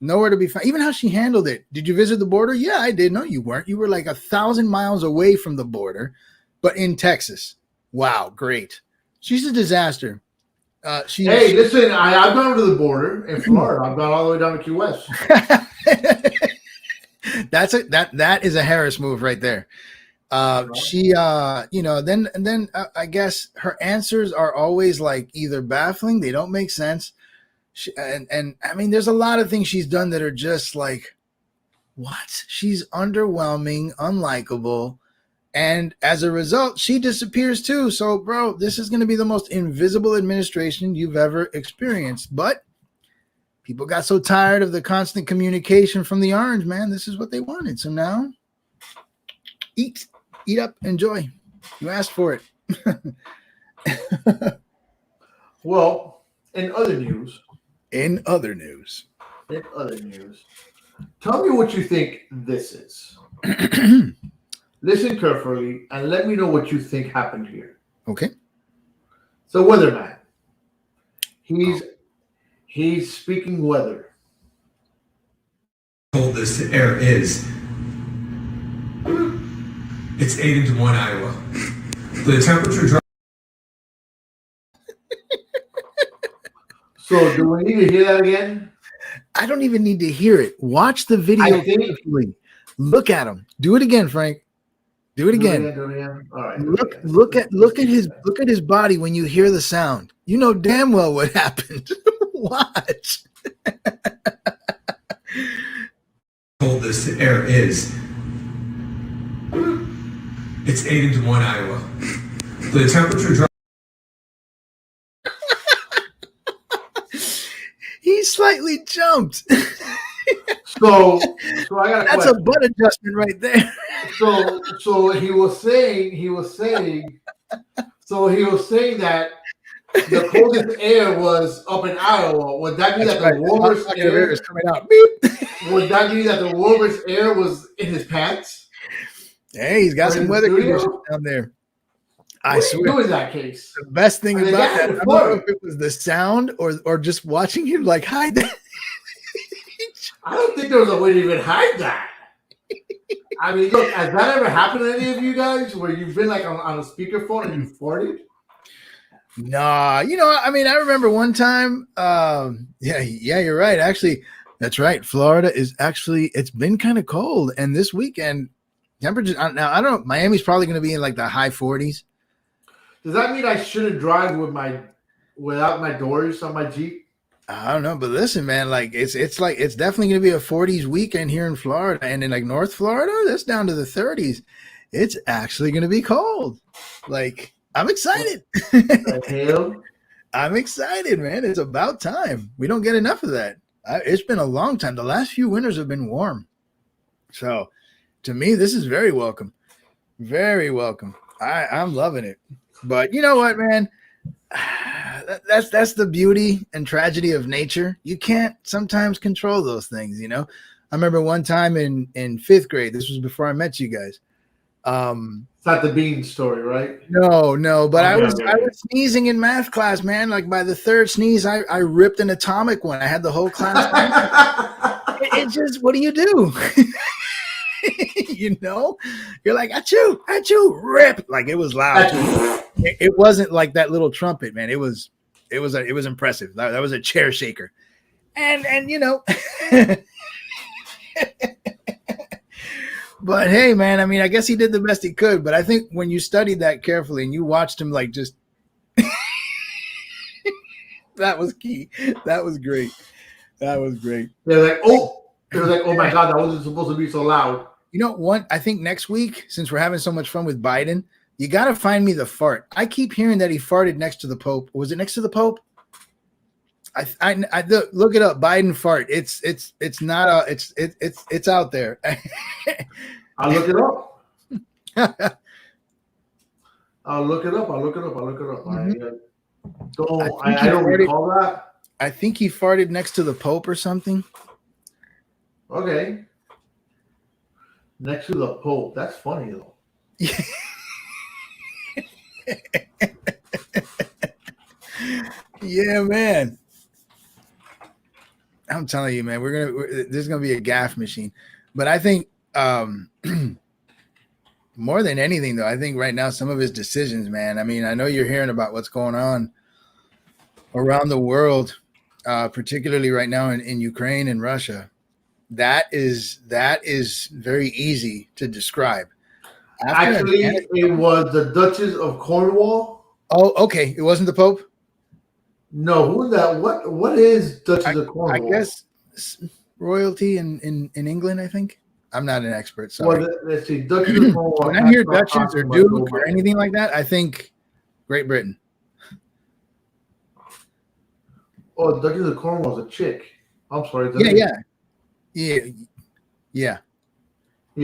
Nowhere to be found. Even how she handled it. Did you visit the border? Yeah, I did. No, you weren't. You were like 1,000 miles away from the border, but in Texas. Wow, great. She's a disaster. Hey, listen, I've gone to the border in Florida. I've gone all the way down to Key West. That is a Harris move right there. She then I guess her answers are always like either baffling, they don't make sense. And I mean, there's a lot of things she's done that are just like, what? She's underwhelming, unlikable. And as a result, she disappears too. So, bro, this is going to be the most invisible administration you've ever experienced. But people got so tired of the constant communication from the orange, man. This is what they wanted. So now, eat up, enjoy. You asked for it. Well, in other news, tell me what you think this is. Listen carefully and let me know what you think happened here. Okay. So, weatherman. He's speaking weather. Cold this air is. It's 8 into 1 Iowa. The temperature drop. So, do we need to hear that again? I don't even need to hear it. Watch the video carefully. Look at him. Do it again, Frank. Do it again. All right. Look at his body when you hear the sound. You know damn well what happened. Watch. Cold this air is. It's 8 into 1 Iowa. The temperature drop. He slightly jumped. So I got that's a butt adjustment right there. So he was saying that the coldest air was up in Iowa. Would that mean that the warmest air is coming out? Beep. Would that mean that the warmest air was in his pants? Hey, he's got some weather conditions down there. I swear. In that case, the best thing about that, I don't know if it was the sound or just watching him like hide that. I don't think there was a way to even hide that. I mean, look, has that ever happened to any of you guys where you've been like on a speakerphone and you farted? Nah, I mean, I remember one time. Yeah, you're right. Actually, that's right. Florida is actually, it's been kind of cold, and this weekend temperatures. Now I don't know. Miami's probably going to be in like the high 40s. Does that mean I shouldn't drive without my doors on my Jeep? I don't know, but listen, man, like it's definitely going to be a 40s weekend here in Florida, and in like North Florida, that's down to the 30s. It's actually going to be cold. Like, I'm excited. I'm excited, man. It's about time. We don't get enough of that. It's been a long time. The last few winters have been warm. So to me, this is very welcome. Very welcome. I'm loving it. But you know what, man? That's the beauty and tragedy of nature. You can't sometimes control those things, I remember one time in 5th grade, this was before I met you guys. It's not the bean story, right? No, but I was sneezing in math class, man. Like by the 3rd sneeze, I ripped an atomic one. I had the whole class. It just, what do you do? You're like, achoo, rip. Like it was loud. It wasn't like that little trumpet, man. It was It was impressive. That was a chair shaker. And you know, but hey, man, I mean, I guess he did the best he could. But I think when you studied that carefully and you watched him like just that was key. That was great. That was great. They're like, oh, it was like, oh my God, that wasn't supposed to be so loud. You know, I think next week, since we're having so much fun with Biden, you got to find me the fart. I keep hearing that he farted next to the Pope. Was it next to the Pope? I look it up. Biden fart. It's not it's out there. I'll look it up. I'll look it up. Mm-hmm. I don't recall that. I think he farted next to the Pope or something. Okay. Next to the Pope. That's funny though. Yeah, man. I'm telling you, man, there's gonna be a gaff machine. But I think more than anything, though, I think right now some of his decisions, man. I mean, I know you're hearing about what's going on around the world, particularly right now in Ukraine and Russia. That is very easy to describe. Actually, it was the Duchess of Cornwall. Oh, okay. It wasn't the Pope? No, who's that? What is Duchess of Cornwall? I guess royalty in England, I think. I'm not an expert. Sorry. Well, let's see. Duchess of Cornwall. When I hear Duchess or Duke or anything like that, I think Great Britain. Oh, Duchess of Cornwall is a chick. I'm sorry. Yeah,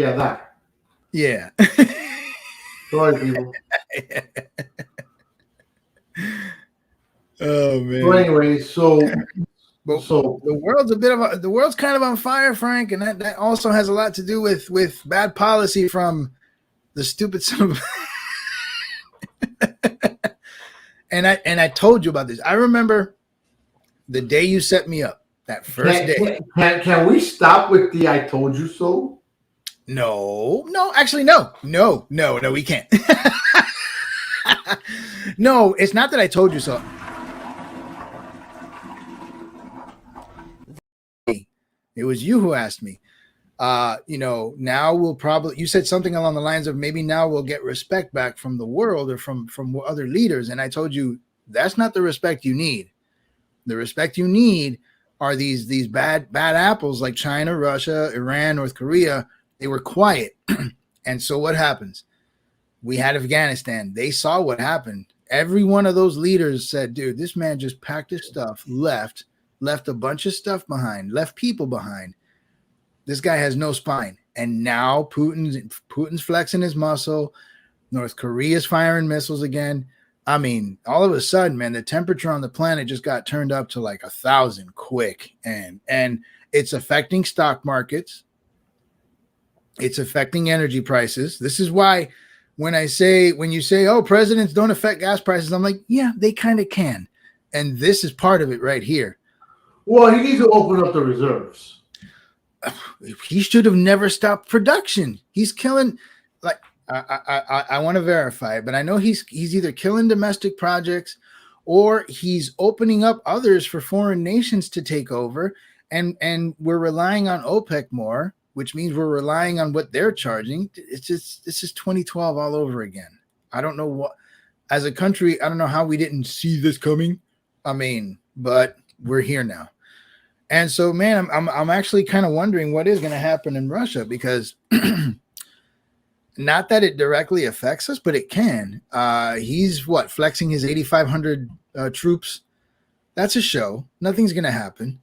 that. Yeah. Sorry, people. Oh man. So anyway, so the world's kind of on fire, Frank, and that also has a lot to do with bad policy from the stupid son of and I told you about this. I remember the day you set me up, that first day. Can we stop with the I told you so? No, actually, no, we can't. No, it's not that I told you so. It was you who asked me. Now we'll probably, you said something along the lines of maybe now we'll get respect back from the world or from other leaders. And I told you that's not the respect you need. The respect you need are these bad apples like China, Russia, Iran, North Korea. They were quiet. And so what happens? We had Afghanistan. They saw what happened. Every one of those leaders said, dude, this man just packed his stuff, left a bunch of stuff behind, left people behind. This guy has no spine. And now Putin's flexing his muscle. North Korea's firing missiles again. I mean, all of a sudden, man, the temperature on the planet just got turned up to like 1,000 quick. And it's affecting stock markets. It's affecting energy prices. This is why when you say, oh, presidents don't affect gas prices, I'm like, yeah, they kind of can. And this is part of it right here. Well, he needs to open up the reserves. He should have never stopped production. He's killing, like, I want to verify it, but I know he's either killing domestic projects or he's opening up others for foreign nations to take over. And we're relying on OPEC more, which means we're relying on what they're charging. This is 2012 all over again. I don't know what, as a country, I don't know how we didn't see this coming. I mean, but we're here now. And so, man, I'm actually kind of wondering what is going to happen in Russia, because not that it directly affects us, but it can. He's flexing his 8,500 troops. That's a show. Nothing's going to happen.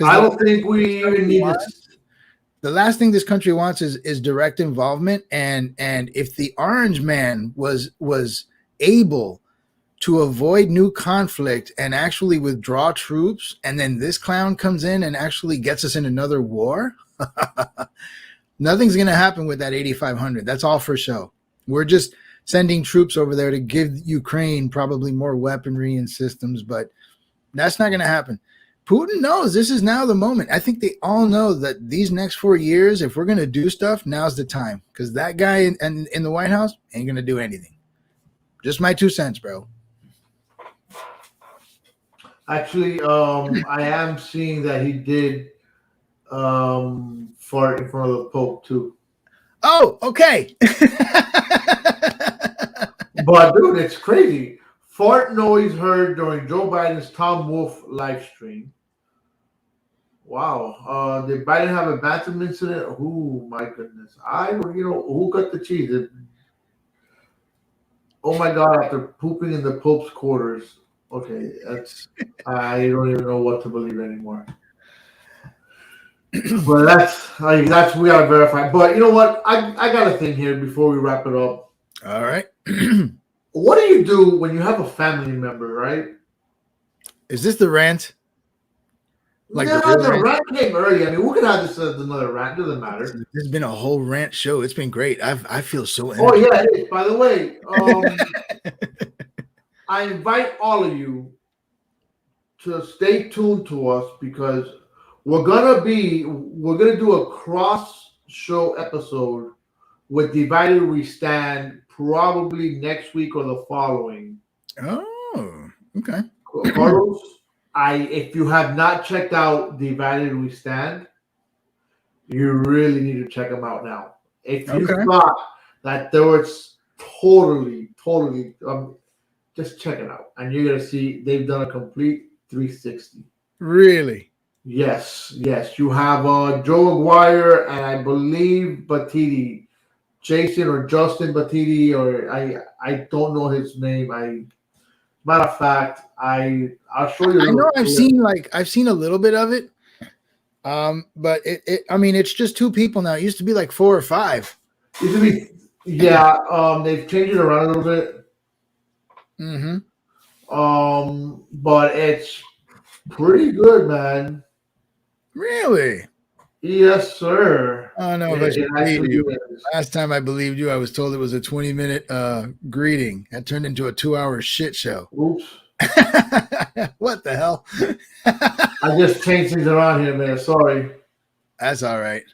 I don't think we even need this. The last thing this country wants is direct involvement. And if the Orange Man was able to avoid new conflict and actually withdraw troops, and then this clown comes in and actually gets us in another war, nothing's going to happen with that 8,500. That's all for show. We're just sending troops over there to give Ukraine probably more weaponry and systems, but that's not going to happen. Putin knows this is now the moment. I think they all know that these next 4 years, if we're going to do stuff, now's the time, because that guy in the White House ain't going to do anything. Just my 2 cents, bro. Actually, I am seeing that he did fart in front of the Pope too. Oh, okay. But dude, it's crazy. Fart noise heard during Joe Biden's Tom Wolf live stream. Wow. Did Biden have a bathroom incident? Oh my goodness. Who cut the cheese? Oh my God! After pooping in the Pope's quarters. Okay, I don't even know what to believe anymore. But that's we gotta verify. But you know what? I got a thing here before we wrap it up. All right. What do you do when you have a family member, right? Is this the rant? Like no, the rant came early. I mean, we could have this as another rant. Doesn't matter. There's been a whole rant show. It's been great. I feel so. Oh yeah, it is. By the way, I invite all of you to stay tuned to us because we're gonna do a cross show episode with Divided We Stand probably next week or the following. Oh, okay. Carlos, if you have not checked out Divided We Stand, you really need to check them out now. If you thought that there was totally, just check it out, and you're gonna see they've done a complete 360. Really? Yes. You have Joe Aguirre and I believe Batiti, Jason or Justin Batiti, or I don't know his name. Matter of fact, I'll show you. I know I've seen a little bit of it. But I mean, it's just two people now. It used to be like 4 or 5. It used to be, yeah. They've changed it around a little bit. Mm-hmm. But it's pretty good, man. Really? Yes, sir. Oh no, I should believe you. Last time I believed you, I was told it was a 20-minute greeting. That turned into a 2-hour shit show. Oops. What the hell? I just changed things around here, man. Sorry. That's all right.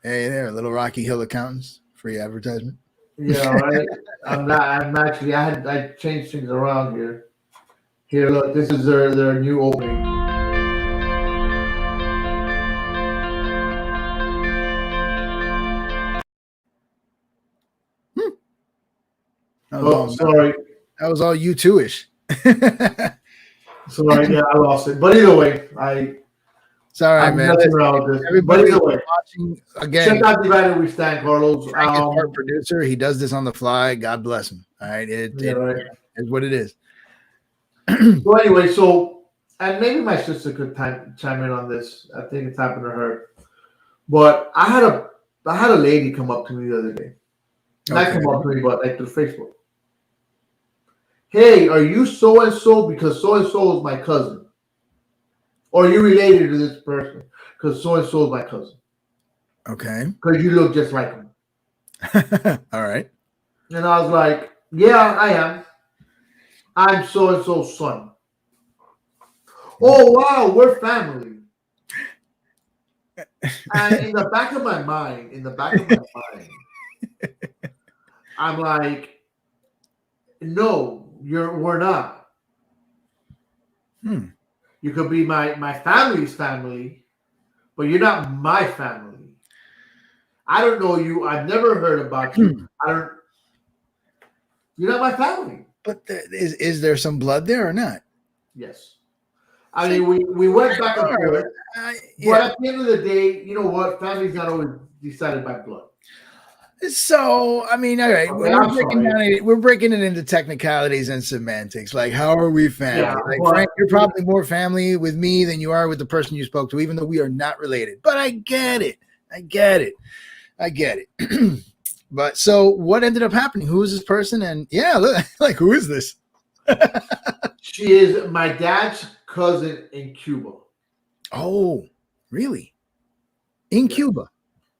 Hey there, Little Rocky Hill Accountants. Free advertisement. Yeah, right. I changed things around here. Here, look, this is their new opening. Sorry. That was all you two-ish. Sorry, yeah, I lost it. But either way, it's all right, man. Everybody watching again. Check out Divided We Stand, Carlos. Frank is our producer. He does this on the fly. God bless him. All right, it is what it is. So anyway, and maybe my sister could chime in on this. I think it's happened to her. But I had a lady come up to me the other day. Not come up to me, but like through Facebook. Hey, are you so and so? Because so and so is my cousin. Or are you related to this person? Because so and so is my cousin. Okay. Because you look just like him. All right. And I was like, yeah, I am. I'm so and so's son. Oh wow, we're family. And in the back of my mind, I'm like, no, we're not. You could be my family's family, but you're not my family. I don't know you. I've never heard about you. You're not my family. But is there some blood there or not? Yes. I mean, we went back and forth. But at the end of the day, you know what? Family's not always decided by blood. So, I mean, all right, we're breaking it into technicalities and semantics. Like, how are we family? Yeah, like, Frank, you're probably more family with me than you are with the person you spoke to, even though we are not related. But I get it. But so what ended up happening? Who is this person? And like, who is this? She is my dad's cousin in Cuba. Oh, really? In Cuba?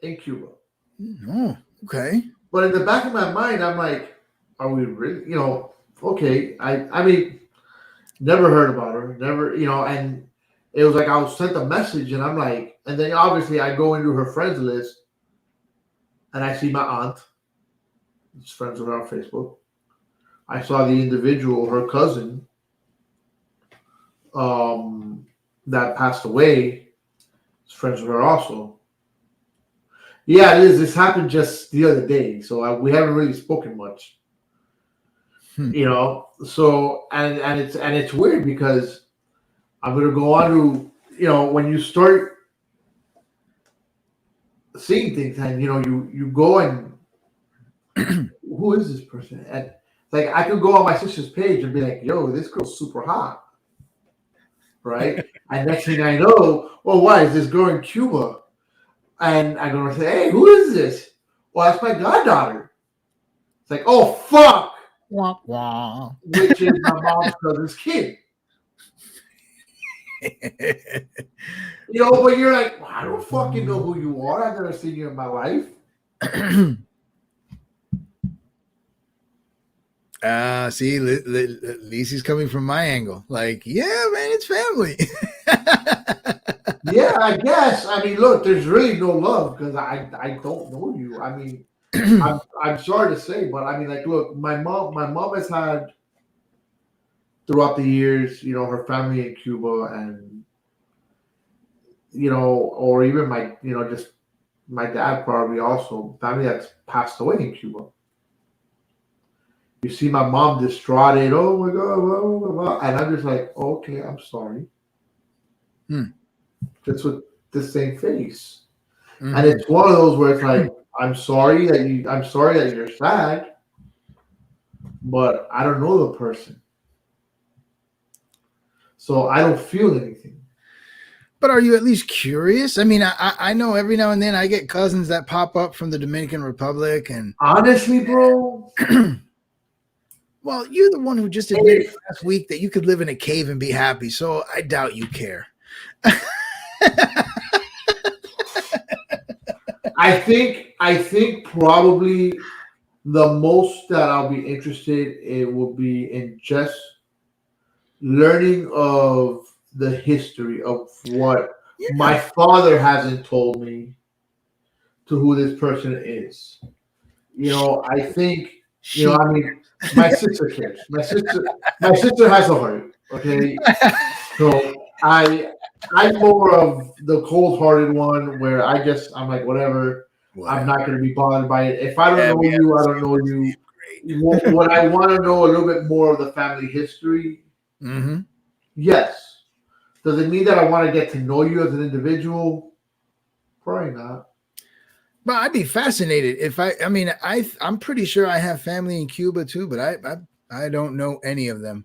In Cuba. Oh, okay. But in the back of my mind, I'm like, are we really, okay. I mean, never heard about her. Never, and it was like I was sent a message and I'm like, and then obviously I go into her friends list and I see my aunt. She's friends with her on Facebook. I saw the individual, her cousin. that passed away is friends with her also. Yeah, it is. This happened just the other day, so we haven't really spoken much. You know, so and it's weird because I'm gonna go on to, you know, when you start seeing things and you go and who is this person? And like I could go on my sister's page and be like, yo, this girl's super hot. Right? And next thing I know, oh, why is this girl in Cuba? And I'm gonna say, hey, who is this? Well, that's my goddaughter. It's like, oh fuck. Wah, wah. Which is my mom's cousin's kid. But you're like, well, I don't fucking know who you are. I've never seen you in my life. See, Lisi's coming from my angle. Like, yeah, man, it's family. Yeah, I guess. I mean, look, there's really no love because I don't know you. I mean, I'm sorry to say, but I mean, like, look, my mom has had throughout the years, her family in Cuba, and or even my, just my dad probably also family that's passed away in Cuba. You see my mom distraught, oh my God, blah, blah, blah, and I'm just like, okay, I'm sorry. Just with the same face. Mm-hmm. And it's one of those where it's like, I'm sorry that you're sad, but I don't know the person. So I don't feel anything. But are you at least curious? I mean, I know every now and then I get cousins that pop up from the Dominican Republic, and honestly, bro. Well, you're the one who just admitted last week that you could live in a cave and be happy, so I doubt you care. I think probably the most that I'll be interested in will be in just learning of the history of what my father hasn't told me to who this person is. I think, I mean, my sister cares. My sister has a heart. Okay, so I'm more of the cold-hearted one, where I'm like, whatever. I'm not going to be bothered by it. If I don't know you, I don't know you. What I want to know a little bit more of the family history. Mm-hmm. Yes. Does it mean that I want to get to know you as an individual? Probably not. But I'd be fascinated if I'm pretty sure I have family in Cuba too, but I don't know any of them.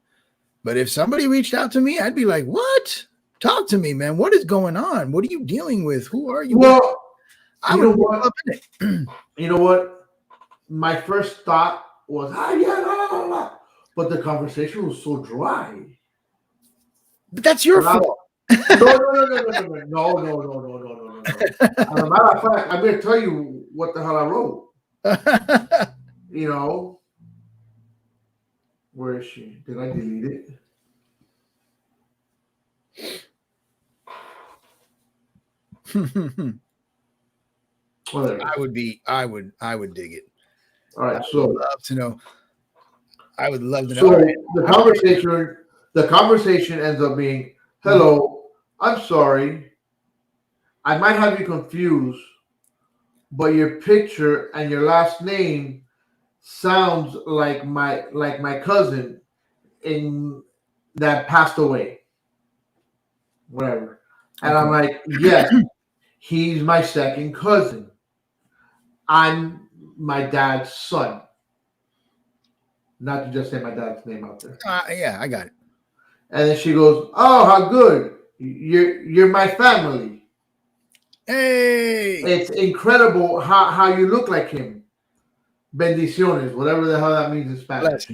But if somebody reached out to me, I'd be like, what? Talk to me, man. What is going on? What are you dealing with? Who are you? Well, you know what? You know what? My first thought was, no. But the conversation was so dry. But that's your fault. No. As a matter of fact, I'm going to tell you what the hell I wrote. Where is she? Did I delete it? Whatever. I would dig it. All right, I would love to know. I would love to know. So the conversation ends up being, hello, I'm sorry. I might have you confused, but your picture and your last name sounds like my cousin in that passed away. Whatever. And I'm like, yes, he's my second cousin. I'm my dad's son. Not to just say my dad's name out there. Yeah, I got it. And then she goes, oh, how good. You're my family. Hey. It's incredible how you look like him. Bendiciones, whatever the hell that means in Spanish.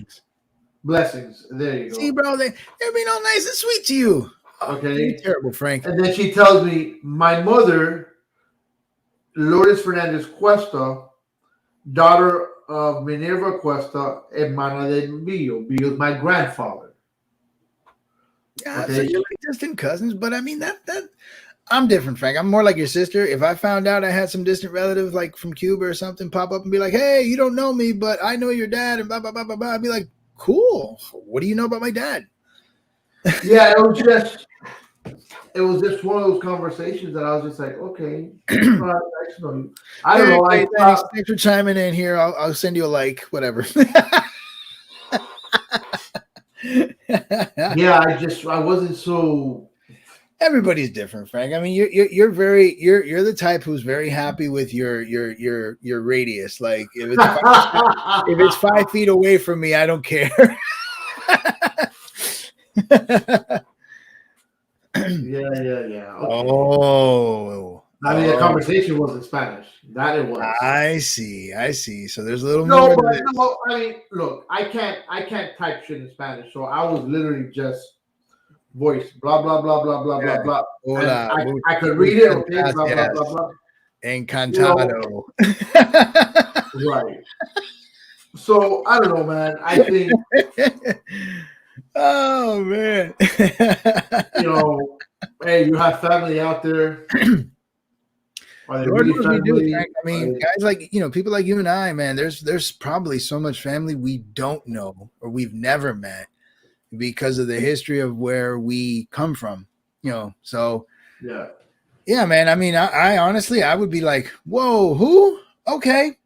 Blessings. There you go. See, bro, they're being all nice and sweet to you. Okay. You're terrible, Frank. And then she tells me, my mother, Lourdes Fernandez Cuesta, daughter of Minerva Cuesta, hermana de Billo. Billo's my grandfather. Yeah, okay. So you're like distant cousins, but I mean that I'm different, Frank. I'm more like your sister. If I found out I had some distant relatives like from Cuba or something pop up and be like, hey, you don't know me, but I know your dad and blah, blah, blah, blah, blah. I'd be like, cool. What do you know about my dad? Yeah, it was just one of those conversations that I was just like, okay, all right, nice to know you. I don't know. Hey, thanks for chiming in here. I'll send you a like, whatever. Yeah, I wasn't so. Everybody's different, Frank. I mean, you're the type who's very happy with your radius. Like if it's 5 feet away from me, I don't care. Yeah. Okay. Oh, I mean, the conversation was in Spanish. That it was. I see. So there's a little No, more. but no. I mean, look, I can't type shit in Spanish, so I was literally just voice blah blah blah blah blah blah blah. Hola, I could read it. Okay, blah blah blah blah. Encantado. Right. So I don't know, man. I think. Oh man. Hey, you have family out there. Are they Lord really knows we do, family? Frank. I mean, guys like people like you and I, man. There's probably so much family we don't know or we've never met because of the history of where we come from. So yeah, man. I mean, I honestly, I would be like, whoa, who? Okay,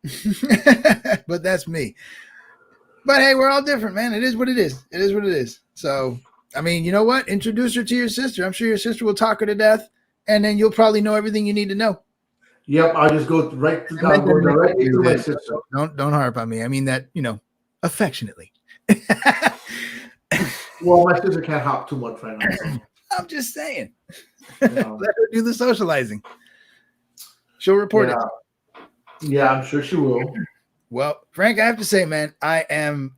but that's me. But hey, we're all different, man. It is what it is. It is what it is. So, I mean, you know what? Introduce her to your sister. I'm sure your sister will talk her to death, and then you'll probably know everything you need to know. Yep, I'll just go right to directly to my sister. Don't harp on me. I mean that, affectionately. Well, my sister can't hop too much right now. I'm just saying. Let her do the socializing. She'll report it. Yeah, I'm sure she will. Well, Frank, I have to say, man, I'm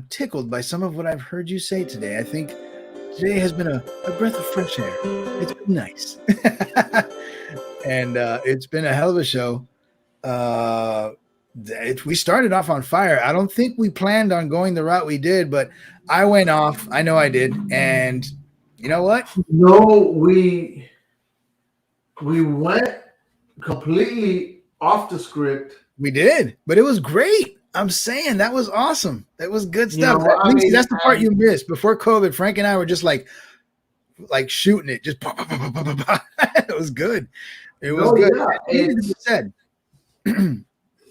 tickled by some of what I've heard you say today. I think today has been a breath of fresh air. It's been nice. And it's been a hell of a show. We started off on fire. I don't think we planned on going the route we did, but I went off. I know I did. And you know what? No, we went completely off the script. We did, but it was great. I'm saying that was awesome. That was good stuff. That's the part you missed. Before COVID, Frank and I were just like shooting it. Just it was good. It was good. Yeah, it's said.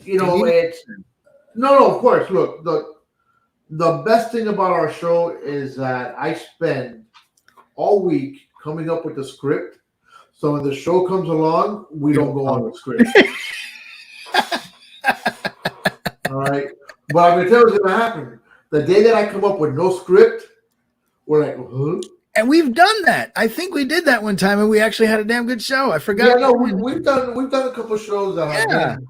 It's no, of course. Look, the best thing about our show is that I spend all week coming up with the script. So when the show comes along, we don't go on the script. All right. But I'm gonna tell you what's gonna happen. The day that I come up with no script, we're like, huh? And we've done that. I think we did that one time, and we actually had a damn good show. I forgot. Yeah, no, we've done a couple of shows that have been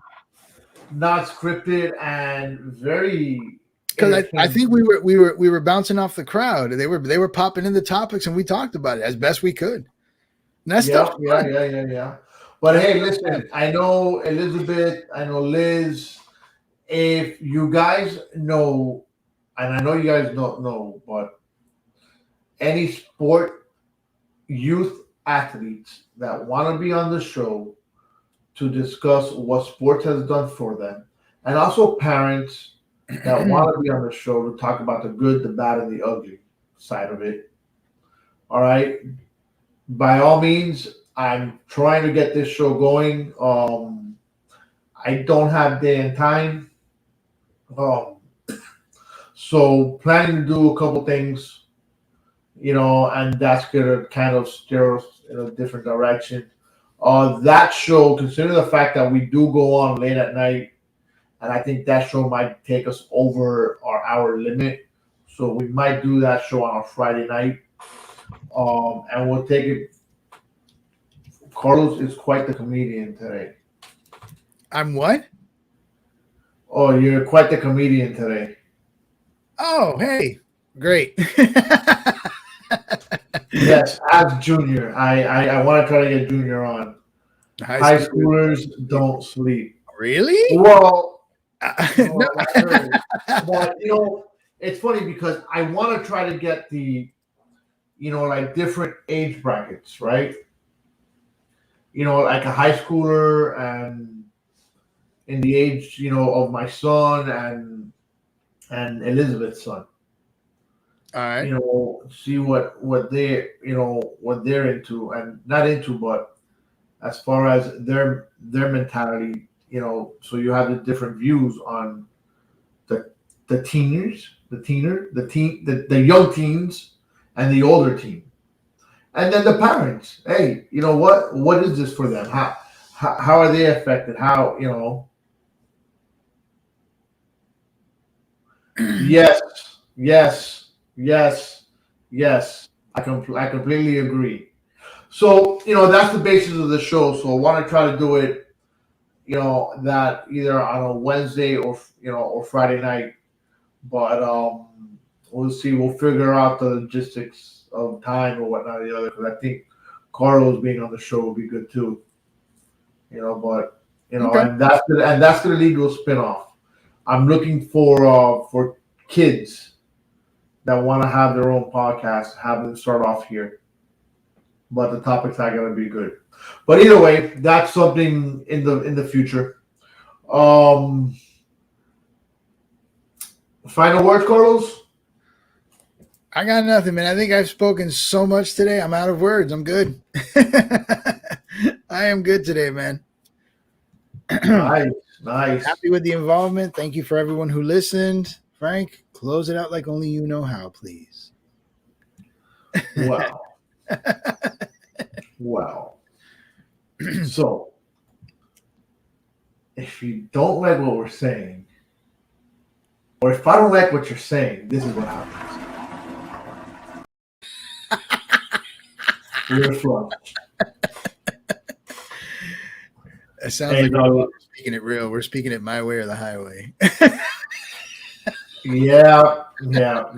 not scripted and very. Because I think we were bouncing off the crowd. They were popping in the topics, and we talked about it as best we could. And that's stuff. Yeah. But hey, listen, I know Elizabeth, I know Liz. If you guys know, and I know you guys don't know, but any sport youth athletes that want to be on the show to discuss what sports has done for them, and also parents that want to be on the show to talk about the good, the bad, and the ugly side of it. All right. By all means, I'm trying to get this show going. I don't have day and time. So planning to do a couple things, and that's gonna kind of steer us in a different direction. That show, considering the fact that we do go on late at night, and I think that show might take us over our hour limit, so we might do that show on a Friday night, and we'll take it. Carlos is quite the comedian today. I'm what? Oh, you're quite the comedian today. Oh, hey, great. Yes, as Junior. I want to try to get Junior on. High schoolers don't sleep. Really? Well, but it's funny because I want to try to get the, like different age brackets, right? Like a high schooler and in the age, of my son and Elizabeth's son. All right. You know, see what they what they're into and not into, but as far as their mentality, you know, so you have the different views on the teeners, the young teens, and the older team, and then the parents. Hey, you know what is this for them? How are they affected? How, you know? Yes, yes, yes, yes. I completely agree. So, you know, that's the basis of the show. So I want to try to do it, you know, that either on a Wednesday or, you know, or Friday night. But we'll see. We'll figure out the logistics of time or whatnot or the other, because I think Carlos being on the show will be good too. You know, but you know, Okay. and that's gonna lead to a spinoff. I'm looking for kids that want to have their own podcast, have them start off here. But the topics are gonna be good. But either way, that's something in the future. Final words, Carlos? I got nothing, man. I think I've spoken so much today. I'm out of words. I'm good. I am good today, man. Nice. Happy with the involvement. Thank you for everyone who listened. Frank, close it out like only you know how, please. Wow. Wow. So, if you don't like what we're saying, or if I don't like what you're saying, this is what happens. We're flush. It sounds like we're speaking it real. We're speaking it my way or the highway. Yeah. No.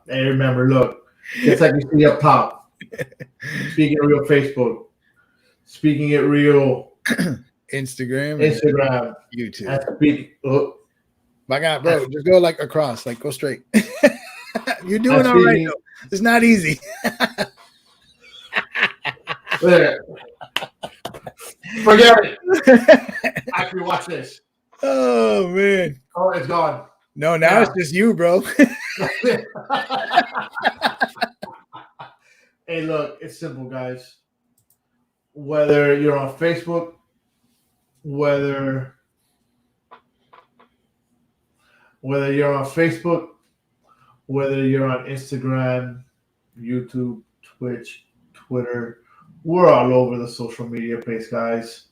Hey, remember, look, just like you see up top, speaking it real Facebook, speaking it real Instagram, YouTube. My God, bro, just go like across, like go straight. You're doing all right, though. It's not easy. Forget it. Actually, watch this. Oh, man. Oh, it's gone. No, now it's just you, bro. Hey, look, it's simple, guys. Whether you're on Facebook, whether you're on Facebook, whether you're on Instagram, YouTube, Twitch, Twitter, we're all over the social media place, guys.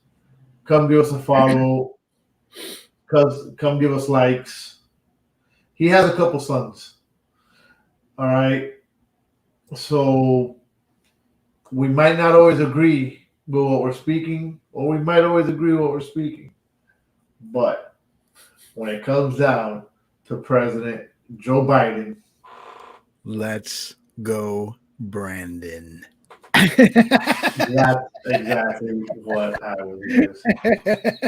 Come give us a follow. Come give us likes. He has a couple sons. All right. So we might not always agree with what we're speaking, or we might always agree with what we're speaking. But when it comes down to President Joe Biden, let's go, Brandon. That's exactly what I was going to say.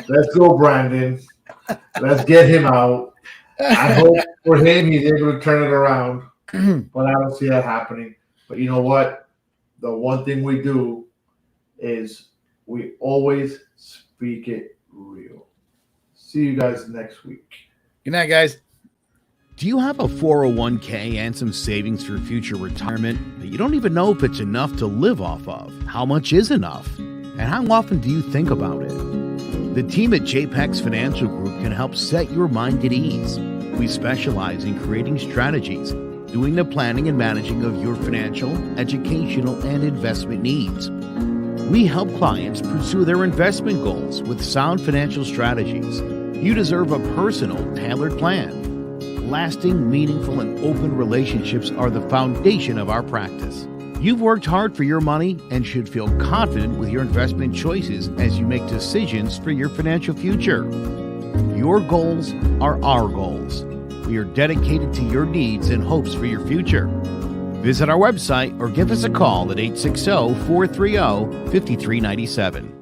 Let's go, Brandon. Let's get him out. I hope for him he's able to turn it around, but I don't see that happening. But you know what? The one thing we do is we always speak it real. See you guys next week. Good night, guys. Do you have a 401k and some savings for future retirement, but you don't even know if it's enough to live off of? How much is enough? And how often do you think about it? The team at JPEX Financial Group can help set your mind at ease. We specialize in creating strategies, doing the planning and managing of your financial, educational, and investment needs. We help clients pursue their investment goals with sound financial strategies. You deserve a personal, tailored plan. Lasting, meaningful, and open relationships are the foundation of our practice. You've worked hard for your money and should feel confident with your investment choices as you make decisions for your financial future. Your goals are our goals. We are dedicated to your needs and hopes for your future. Visit our website or give us a call at 860-430-5397.